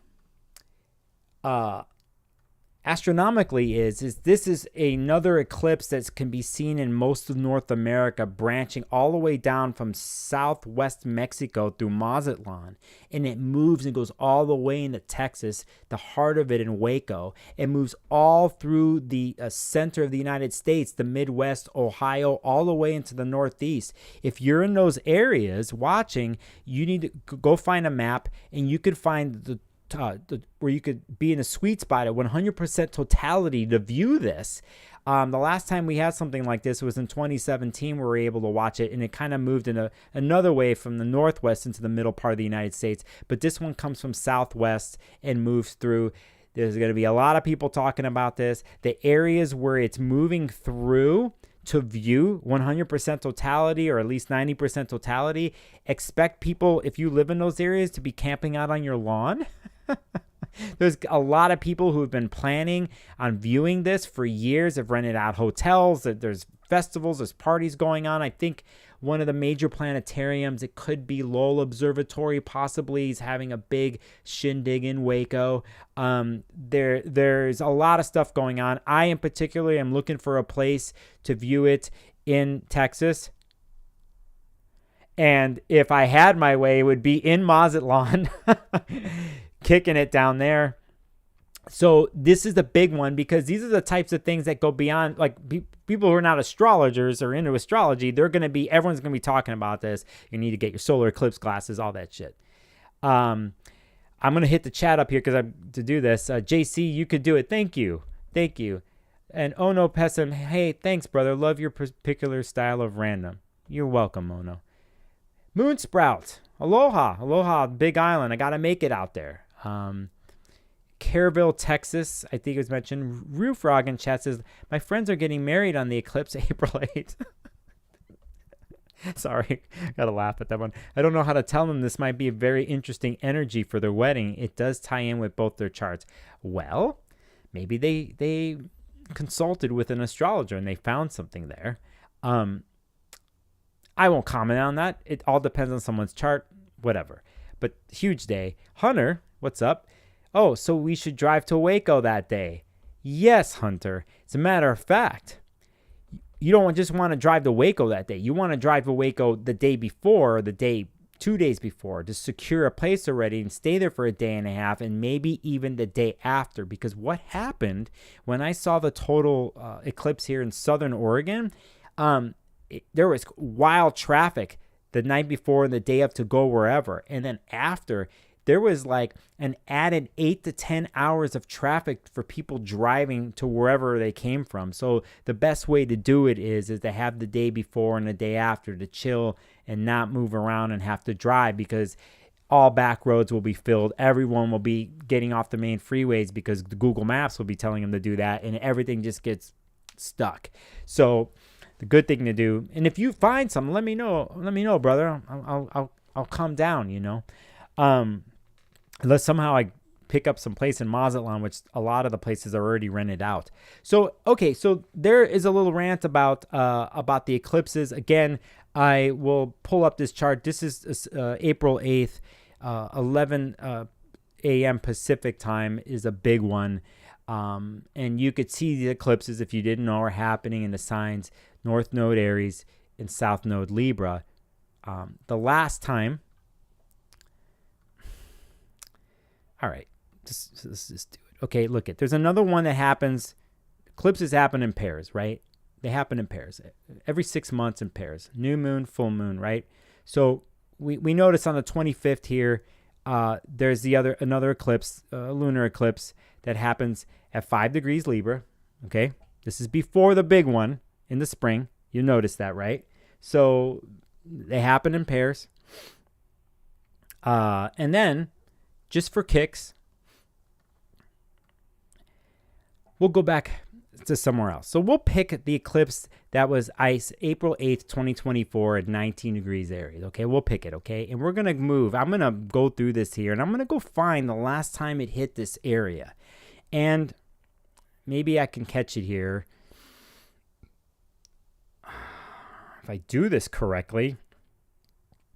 Astronomically this is another eclipse that can be seen in most of North America, branching all the way down from southwest Mexico through Mazatlan, and it moves and goes all the way into Texas, the heart of it in Waco. It moves all through the center of the United States, the Midwest, Ohio, all the way into the Northeast. If you're in those areas watching, you need to go find a map, and you could find where you could be in a sweet spot at 100% totality to view this. The last time we had something like this was in 2017. We were able to watch it, and it kind of moved in another way from the northwest into the middle part of the United States. But this one comes from southwest and moves through. There's going to be a lot of people talking about this. The areas where it's moving through to view 100% totality, or at least 90% totality, expect people, if you live in those areas, to be camping out on your lawn. There's a lot of people who have been planning on viewing this for years, have rented out hotels, there's festivals, there's parties going on. I think one of the major planetariums, it could be Lowell Observatory, possibly, is having a big shindig in Waco. There's a lot of stuff going on. I, in particular, am looking for a place to view it in Texas. And if I had my way, it would be in Mazatlan, kicking it down there. So this is the big one, because these are the types of things that go beyond, like, people who are not astrologers or into astrology. Everyone's going to be talking about this. You need to get your solar eclipse glasses, all that shit. I'm going to hit the chat up here to do this. JC, you could do it. Thank you. And Ono Pessim, hey, thanks, brother. Love your particular style of random. You're welcome, Ono. Moonsprout, aloha, Big Island. I got to make it out there. Kerrville, Texas, I think it was mentioned. Roof Frog in chat says, my friends are getting married on the eclipse April 8th. Sorry, gotta laugh at that one. I don't know how to tell them this might be a very interesting energy for their wedding. It does tie in with both their charts. Well, maybe they consulted with an astrologer and they found something there. I won't comment on that. It all depends on someone's chart, whatever. But huge day. Hunter, what's up? Oh, so we should drive to Waco that day. Yes, Hunter. As a matter of fact, you don't just want to drive to Waco that day. You want to drive to Waco the day before, or the day 2 days before, to secure a place already and stay there for a day and a half, and maybe even the day after. Because what happened when I saw the total eclipse here in Southern Oregon, there was wild traffic the night before and the day of to go wherever. And then after, there was like an added 8 to 10 hours of traffic for people driving to wherever they came from. So the best way to do it is to have the day before and the day after to chill and not move around and have to drive, because all back roads will be filled. Everyone will be getting off the main freeways because the Google Maps will be telling them to do that, and everything just gets stuck. So the good thing to do, and if you find something, let me know, brother. I'll come down, unless somehow I pick up some place in Mazatlan, which a lot of the places are already rented out. So, okay, so there is a little rant about the eclipses. Again, I will pull up this chart. This is April 8th, 11 a.m. Pacific time is a big one. And you could see the eclipses, if you didn't know, are happening in the signs North Node Aries and South Node Libra. The last time, all right, let's just do it. Okay, look there's another one that happens. Eclipses happen in pairs, right? They happen in pairs every 6 months in pairs. New moon, full moon, right? So we notice on the 25th here, there's another eclipse, lunar eclipse that happens at 5 degrees Libra. Okay, this is before the big one in the spring. You notice that, right? So they happen in pairs. And then, just for kicks, we'll go back to somewhere else. So we'll pick the eclipse that was April 8th, 2024 at 19 degrees Aries. Okay, we'll pick it, okay? And we're going to move. I'm going to go through this here, and I'm going to go find the last time it hit this area. And maybe I can catch it here. If I do this correctly,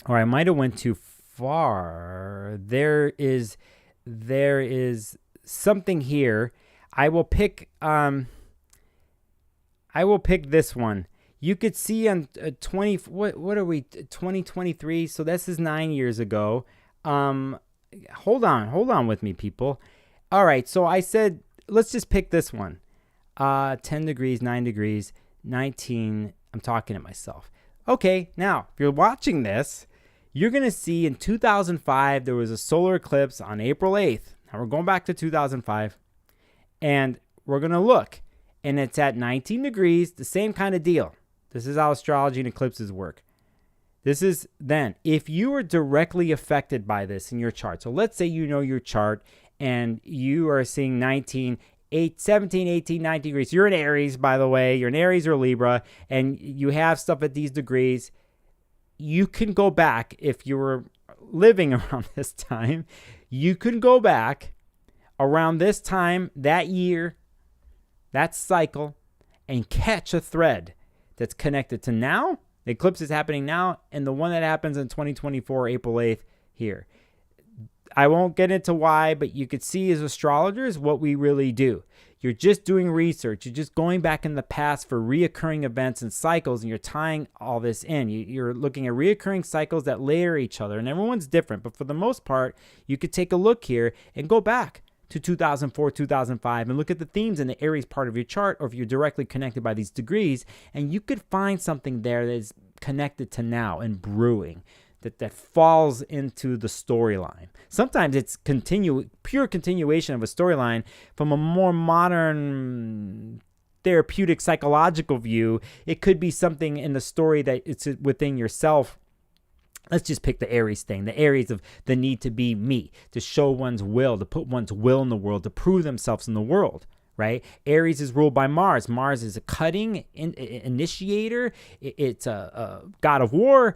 or I might have went too far. There is something here. I will pick this one. You could see on 2023, so this is 9 years ago. Hold on with me, people. All right, so I said let's just pick this one. 10 degrees, 9 degrees, 19. I'm talking to myself. Okay, now if you're watching this, you're going to see in 2005, there was a solar eclipse on April 8th. Now we're going back to 2005. And we're going to look. And it's at 19 degrees, the same kind of deal. This is how astrology and eclipses work. This is then, if you are directly affected by this in your chart. So let's say you know your chart and you are seeing 17, 18, 19 degrees. You're in Aries, by the way. You're in Aries or Libra. And you have stuff at these degrees. You can go back, if you were living around this time, you can go back around this time, that year, that cycle, and catch a thread that's connected to now. The eclipse is happening now, and the one that happens in 2024, April 8th, here. I won't get into why, but you could see as astrologers what we really do. You're just doing research. You're just going back in the past for reoccurring events and cycles, and you're tying all this in. You're looking at reoccurring cycles that layer each other, and everyone's different. But for the most part, you could take a look here and go back to 2004, 2005, and look at the themes in the Aries part of your chart, or if you're directly connected by these degrees, and you could find something there that is connected to now and brewing. That falls into the storyline. Sometimes it's pure continuation of a storyline from a more modern therapeutic psychological view. It could be something in the story that it's within yourself Let's just pick the Aries thing. The Aries of the need to be me, to show one's will, to put one's will in the world, to prove themselves in the world, right? Aries is ruled by Mars. Mars is a cutting initiator. It's a god of war.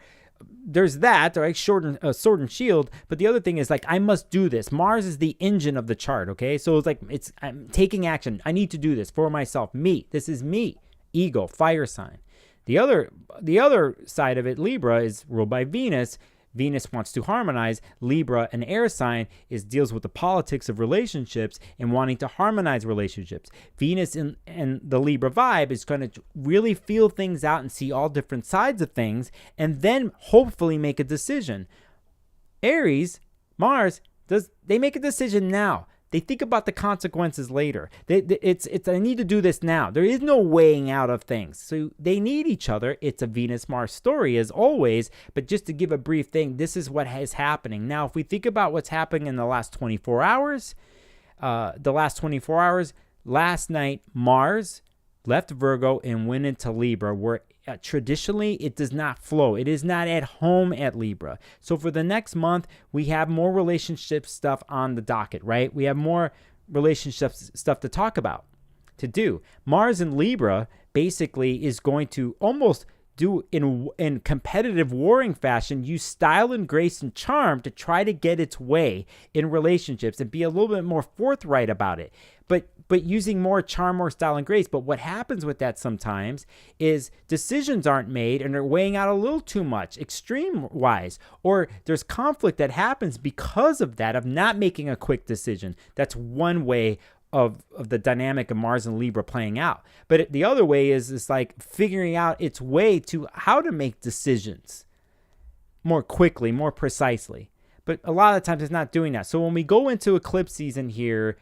There's that, right? Sword and shield. But the other thing is like, I must do this. Mars is the engine of the chart, okay? So it's like, I'm taking action. I need to do this for myself. Me. This is me. Ego, fire sign. The other side of it, Libra, is ruled by Venus. Venus wants to harmonize. Libra, an air sign, deals with the politics of relationships and wanting to harmonize relationships. Venus and the Libra vibe is going to really feel things out and see all different sides of things and then hopefully make a decision. Aries, Mars, they make a decision now. They think about the consequences later. It's I need to do this now. There is no weighing out of things. So they need each other. It's a Venus-Mars story as always, but just to give a brief thing, this is what is happening. Now, if we think about what's happening in the last 24 hours, last night, Mars left Virgo and went into Libra, where traditionally it does not flow. It is not at home at Libra. So for the next month, we have more relationship stuff on the docket, right? We have more relationship stuff to talk about, to do. Mars in Libra basically is going to almost do in competitive warring fashion, use style and grace and charm to try to get its way in relationships and be a little bit more forthright about it. But using more charm, more style and grace. But what happens with that sometimes is decisions aren't made and they're weighing out a little too much, extreme wise, or there's conflict that happens because of that, of not making a quick decision. That's one way of the dynamic of Mars and Libra playing out. But the other way is like figuring out its way to how to make decisions more quickly, more precisely. But a lot of times it's not doing that. So when we go into eclipse season here,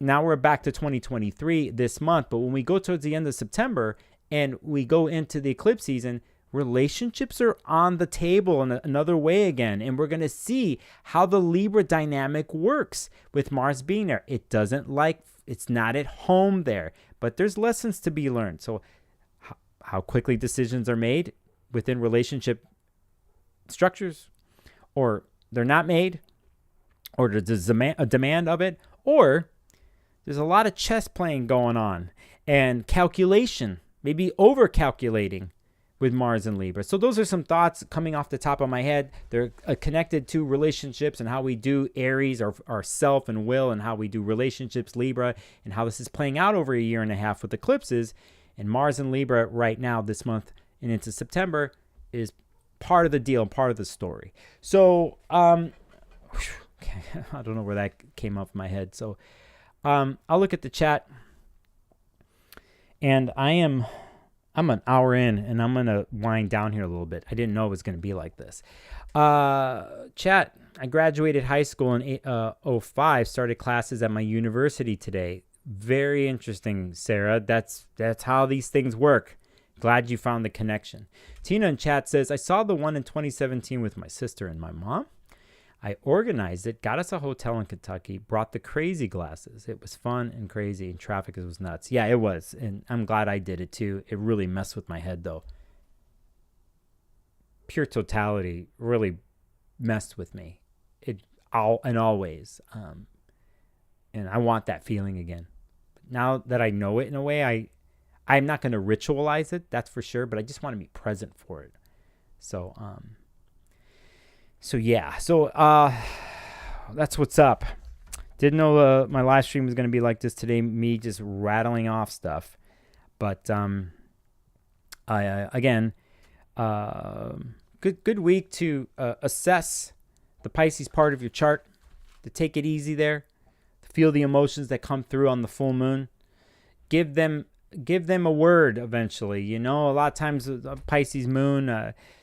now we're back to 2023 this month, but when we go towards the end of September and we go into the eclipse season, relationships are on the table in another way again, and we're going to see how the Libra dynamic works with Mars being there. It's not at home there, but there's lessons to be learned. So how quickly decisions are made within relationship structures, or they're not made, or there's a demand of it, or there's a lot of chess playing going on and calculation, maybe over calculating with Mars and Libra. So those are some thoughts coming off the top of my head. They're connected to relationships and how we do Aries, our self and will, and how we do relationships, Libra, and how this is playing out over a year and a half with eclipses. And Mars and Libra right now this month and into September is part of the deal, part of the story. So I don't know where that came up in my head. So I'll look at the chat, and I'm an hour in, and I'm going to wind down here a little bit. I didn't know it was going to be like this. Chat, I graduated high school in 2005, started classes at my university today. Very interesting, Sarah. That's how these things work. Glad you found the connection. Tina in chat says, I saw the one in 2017 with my sister and my mom. I organized it, got us a hotel in Kentucky, brought the crazy glasses. It was fun and crazy, and traffic was nuts. Yeah, it was, and I'm glad I did it too. It really messed with my head, though. Pure totality really messed with me. Always. And I want that feeling again. Now that I know it in a way, I'm not going to ritualize it, that's for sure, but I just want to be present for it. So yeah, that's what's up. Didn't know my live stream was going to be like this today, me just rattling off stuff. But good week to assess the Pisces part of your chart, to take it easy there, to feel the emotions that come through on the full moon. Give them a word eventually. You know, a lot of times the Pisces moon,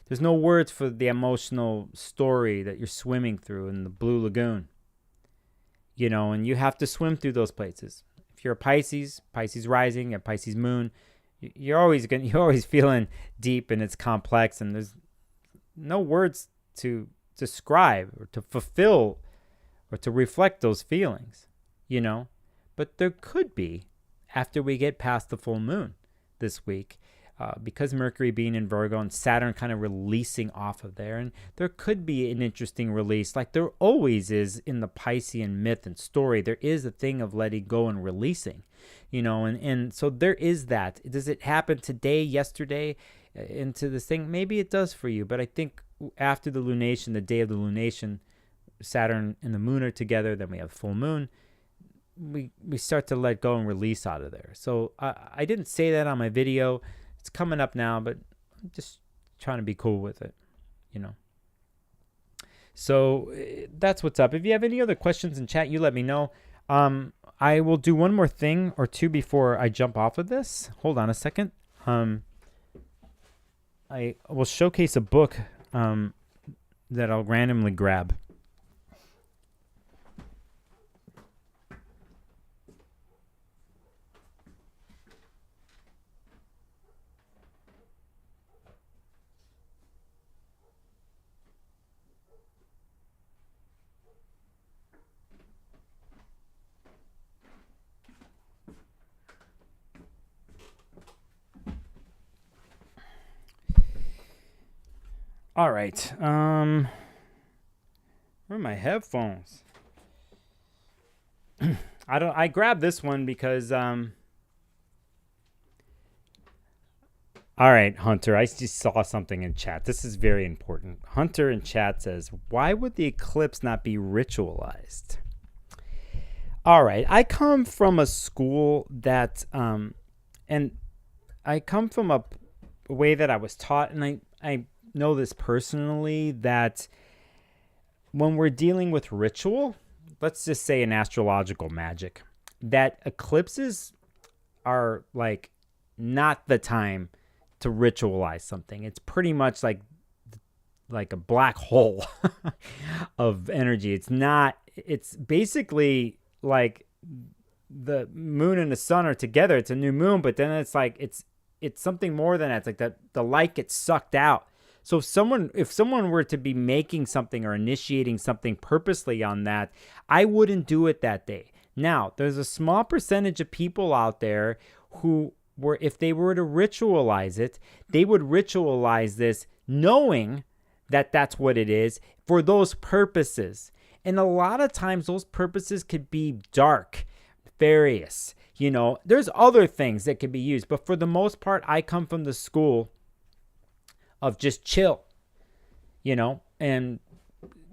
there's no words for the emotional story that you're swimming through in the blue lagoon. You know, and you have to swim through those places. If you're a Pisces rising, a Pisces moon, you're always feeling deep, and it's complex, and there's no words to describe or to fulfill or to reflect those feelings, you know. But there could be after we get past the full moon this week. because Mercury being in Virgo and Saturn kind of releasing off of there. And there could be an interesting release, like there always is in the Piscean myth and story. There is a thing of letting go and releasing, and so there is that. Does it happen today, yesterday, into this thing? Maybe it does for you, but I think after the lunation, the day of the lunation, Saturn and the moon are together, then we have full moon, we start to let go and release out of there. So I didn't say that on my video. It's coming up now, but I'm just trying to be cool with it, So that's what's up. If you have any other questions in chat, you let me know. I will do one more thing or two before I jump off of this. Hold on a second. I will showcase a book that I'll randomly grab. All right. Where are my headphones? I grabbed this one because all right, Hunter, I just saw something in chat. This is very important. Hunter in chat says, "Why would the eclipse not be ritualized?" All right, I come from a school that and I come from a way that I was taught, and I know this personally, that when we're dealing with ritual, let's just say in astrological magic, that eclipses are like not the time to ritualize something. It's pretty much like a black hole of energy. It's basically like the moon and the sun are together. It's a new moon, but then it's like it's something more than that. It's like the light gets sucked out. So if someone were to be making something or initiating something purposely on that, I wouldn't do it that day. Now, there's a small percentage of people out there who if they were to ritualize it, they would ritualize this knowing that that's what it is for those purposes. And a lot of times those purposes could be dark, nefarious. There's other things that could be used. But for the most part, I come from the school of just chill, and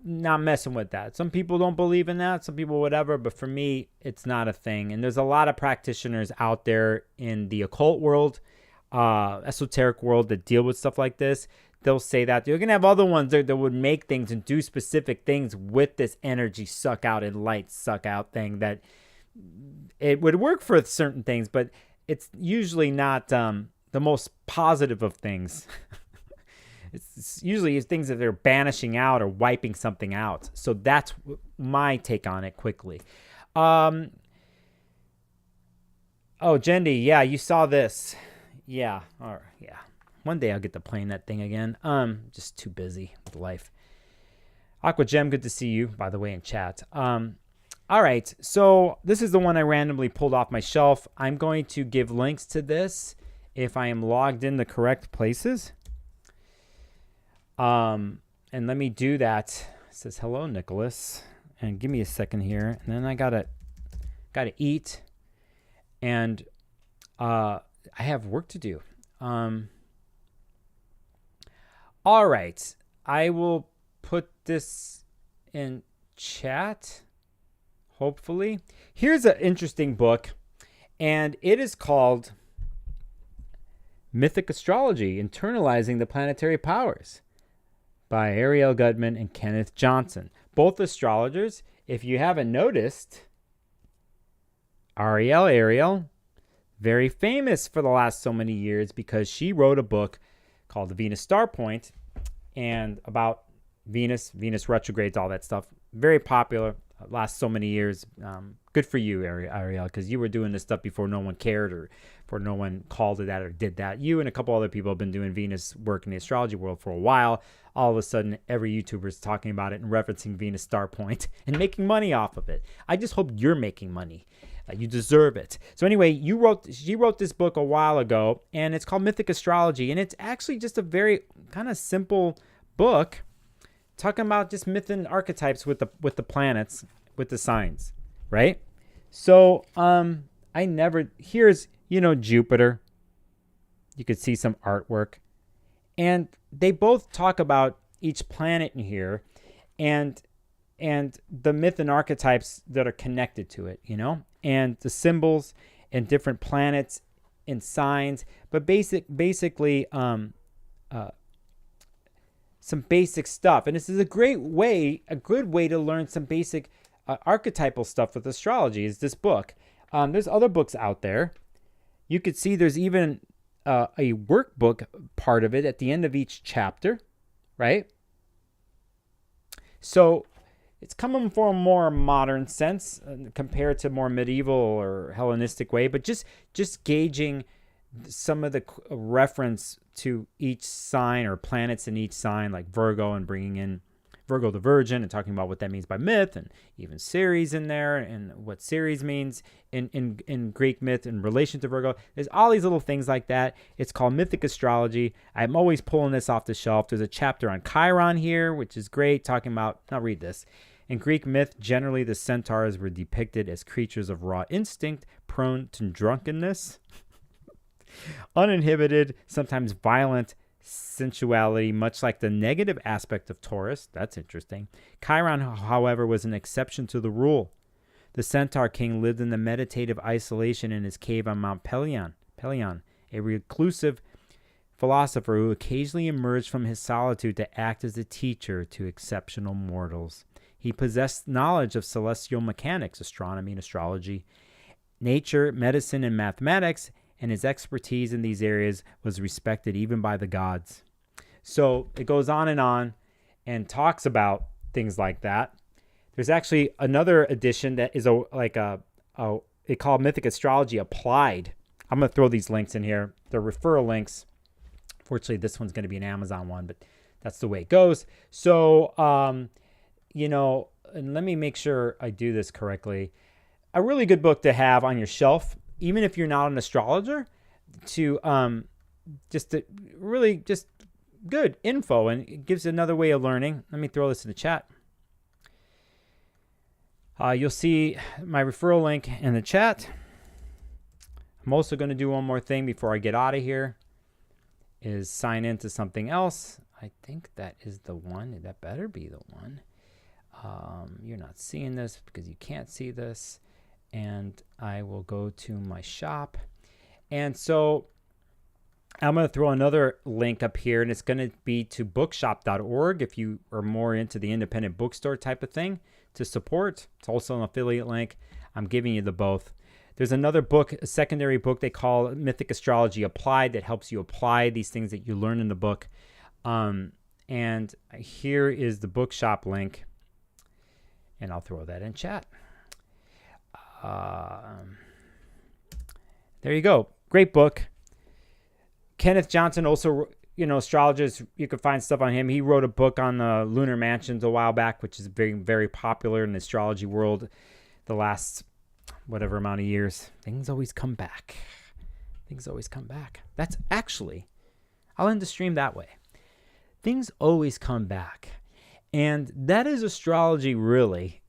not messing with that. Some people don't believe in that, some people whatever, but for me, it's not a thing. And there's a lot of practitioners out there in the occult world, esoteric world that deal with stuff like this. They'll say that. You're going to have other ones that would make things and do specific things with this energy suck out and light suck out thing, that it would work for certain things, but it's usually not the most positive of things. It's usually things that they're banishing out or wiping something out. So that's my take on it quickly. Oh, Jendi, yeah, you saw this. Yeah, all right, yeah. One day I'll get to playing that thing again. Just too busy with life. Aqua Gem, good to see you, by the way, in chat. All right, so this is the one I randomly pulled off my shelf. I'm going to give links to this if I am logged in the correct places. And let me do that. It says hello, Nicholas, and give me a second here, and then I gotta eat, and I have work to do. All right, I will put this in chat, hopefully. Here's an interesting book, and it is called Mythic Astrology: Internalizing the Planetary Powers by Ariel Gutman and Kenneth Johnson. Both astrologers. If you haven't noticed, Ariel, very famous for the last so many years because she wrote a book called The Venus Star Point, and about Venus retrogrades, all that stuff. Very popular, last so many years. Good for you, Ariel, because you were doing this stuff before no one cared or before no one called it that or did that. You and a couple other people have been doing Venus work in the astrology world for a while. All of a sudden, every YouTuber is talking about it and referencing Venus Star Point and making money off of it. I just hope you're making money. that you deserve it. So anyway, she wrote this book a while ago, and it's called Mythic Astrology, and it's actually just a very kind of simple book talking about just myth and archetypes with the planets, with the signs, right? So here's, Jupiter. You could see some artwork, and they both talk about each planet in here and the myth and archetypes that are connected to it, and the symbols and different planets and signs, but basically some basic stuff. And this is a good way to learn some basic archetypal stuff with astrology is this book. There's other books out there. You could see there's even a workbook part of it at the end of each chapter, right? So it's coming from a more modern sense compared to more medieval or Hellenistic way, but just gauging some of the reference to each sign or planets in each sign, like Virgo, and bringing in Virgo the Virgin and talking about what that means by myth, and even Ceres in there and what Ceres means in Greek myth in relation to Virgo. There's all these little things like that. It's called Mythic Astrology. I'm always pulling this off the shelf. There's a chapter on Chiron here, which is great, talking about, I'll read this. In Greek myth, generally the centaurs were depicted as creatures of raw instinct, prone to drunkenness, uninhibited, sometimes violent sensuality, much like the negative aspect of Taurus. That's interesting. Chiron, however, was an exception to the rule. The centaur king lived in the meditative isolation in his cave on Mount Pelion, a reclusive philosopher who occasionally emerged from his solitude to act as a teacher to exceptional mortals. He possessed knowledge of celestial mechanics, astronomy and astrology, nature, medicine, and mathematics, and his expertise in these areas was respected even by the gods. So it goes on and talks about things like that. There's actually another edition that is they call Mythic Astrology Applied. I'm going to throw these links in here. They're referral links. Fortunately, this one's going to be an Amazon one, but that's the way it goes. So, and let me make sure I do this correctly. A really good book to have on your shelf, even if you're not an astrologer, to just good info, and it gives another way of learning. Let me throw this in the chat. You'll see my referral link in the chat. I'm also going to do one more thing before I get out of here, is sign into something else. I think that is the one. That better be the one. You're not seeing this because you can't see this. And I will go to my shop. And so I'm going to throw another link up here, and it's going to be to bookshop.org if you are more into the independent bookstore type of thing to support. It's also an affiliate link. I'm giving you the both. There's another book, a secondary book they call Mythic Astrology Applied, that helps you apply these things that you learn in the book. And here is the bookshop link, and I'll throw that in chat. There you go. Great book. Kenneth Johnson also, astrologist, you can find stuff on him. He wrote a book on the lunar mansions a while back, which is very, very popular in the astrology world the last whatever amount of years. Things always come back. That's actually, I'll end the stream that way. Things always come back. And that is astrology, really.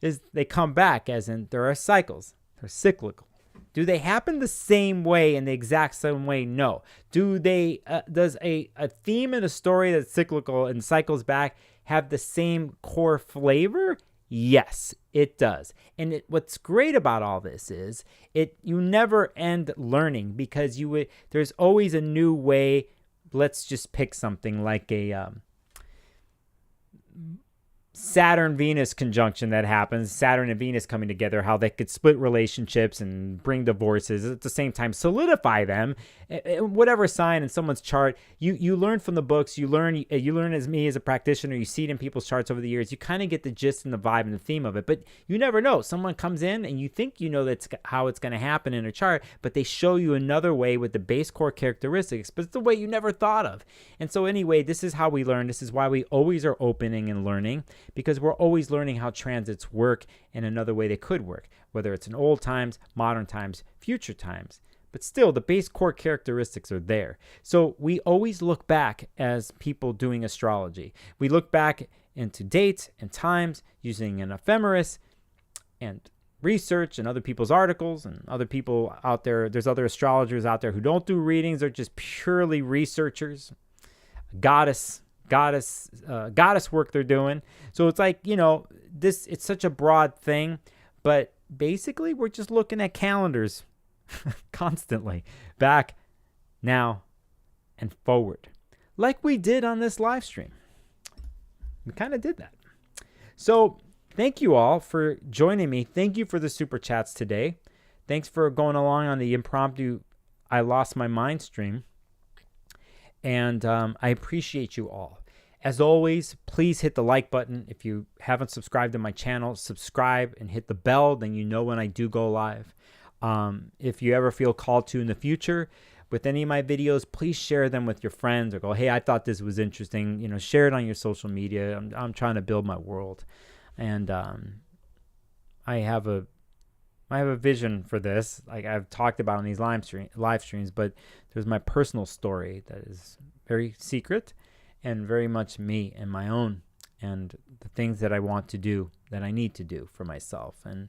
Is they come back, as in there are cycles. They're cyclical. Do they happen the same way, in the exact same way? No. Do they? Does a theme in a story that's cyclical and cycles back have the same core flavor? Yes, it does. And what's great about all this is you never end learning, because there's always a new way. Let's just pick something like a Saturn-Venus conjunction that happens, Saturn and Venus coming together, how they could split relationships and bring divorces, at the same time solidify them. Whatever sign in someone's chart, you learn from the books, you learn as me as a practitioner, you see it in people's charts over the years, you kind of get the gist and the vibe and the theme of it, but you never know. Someone comes in and you think you know that's how it's going to happen in a chart, but they show you another way with the base core characteristics, but it's the way you never thought of. And so anyway, this is how we learn. This is why we always are opening and learning. because we're always learning how transits work in another way they could work, whether it's in old times, modern times, future times. But still, the base core characteristics are there. So we always look back as people doing astrology. We look back into dates and times using an ephemeris and research and other people's articles and other people out there. There's other astrologers out there who don't do readings. They're just purely researchers. Goddess work they're doing. So it's like, it's such a broad thing, but basically we're just looking at calendars constantly, back, now, and forward, like we did on this live stream. We kind of did that. So thank you all for joining me. Thank you for the super chats today. Thanks for going along on the impromptu I Lost My Mind stream. And I appreciate you all. As always, please hit the like button. If you haven't subscribed to my channel, subscribe and hit the bell. Then you know when I do go live. If you ever feel called to in the future with any of my videos, please share them with your friends or go, hey, I thought this was interesting. Share it on your social media. I'm trying to build my world. And I have a vision for this, like I've talked about on these live streams, but there's my personal story that is very secret and very much me and my own, and the things that I want to do, that I need to do for myself. And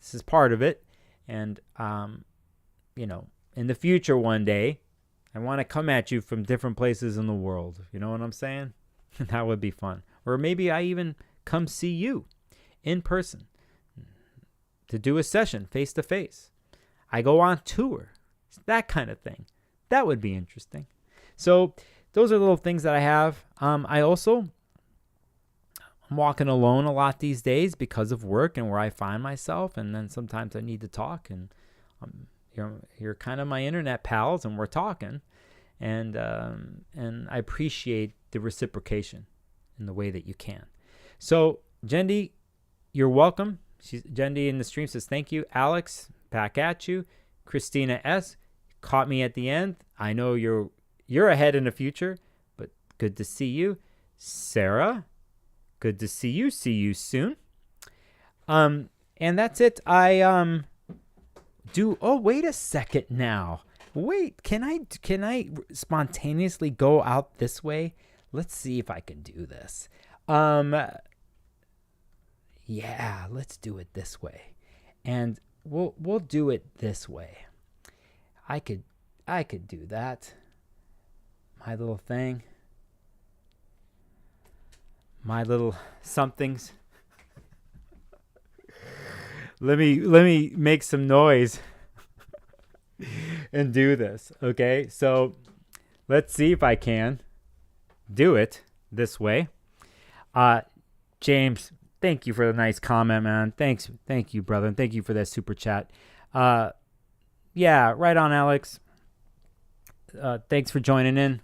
this is part of it. And, in the future one day, I want to come at you from different places in the world. You know what I'm saying? That would be fun. Or maybe I even come see you in person to do a session face to face. I go on tour, that kind of thing. That would be interesting. So those are little things that I have. I'm walking alone a lot these days because of work and where I find myself. And then sometimes I need to talk, and you're kind of my internet pals, and we're talking. And I appreciate the reciprocation in the way that you can. So Jendi, you're welcome. Jendi in the stream says, thank you. Alex, back at you. Christina S. caught me at the end. I know you're ahead in the future, but good to see you. Sarah, good to see you. See you soon. And that's it. Oh, wait a second now. Wait, can I spontaneously go out this way? Let's see if I can do this. Yeah, let's do it this way. And we'll do it this way. I could do that. My little thing. My little somethings. Let me make some noise and do this. Okay? So let's see if I can do it this way. James, thank you for the nice comment, man. Thank you, brother, and thank you for that super chat. Yeah, right on, Alex. Thanks for joining in.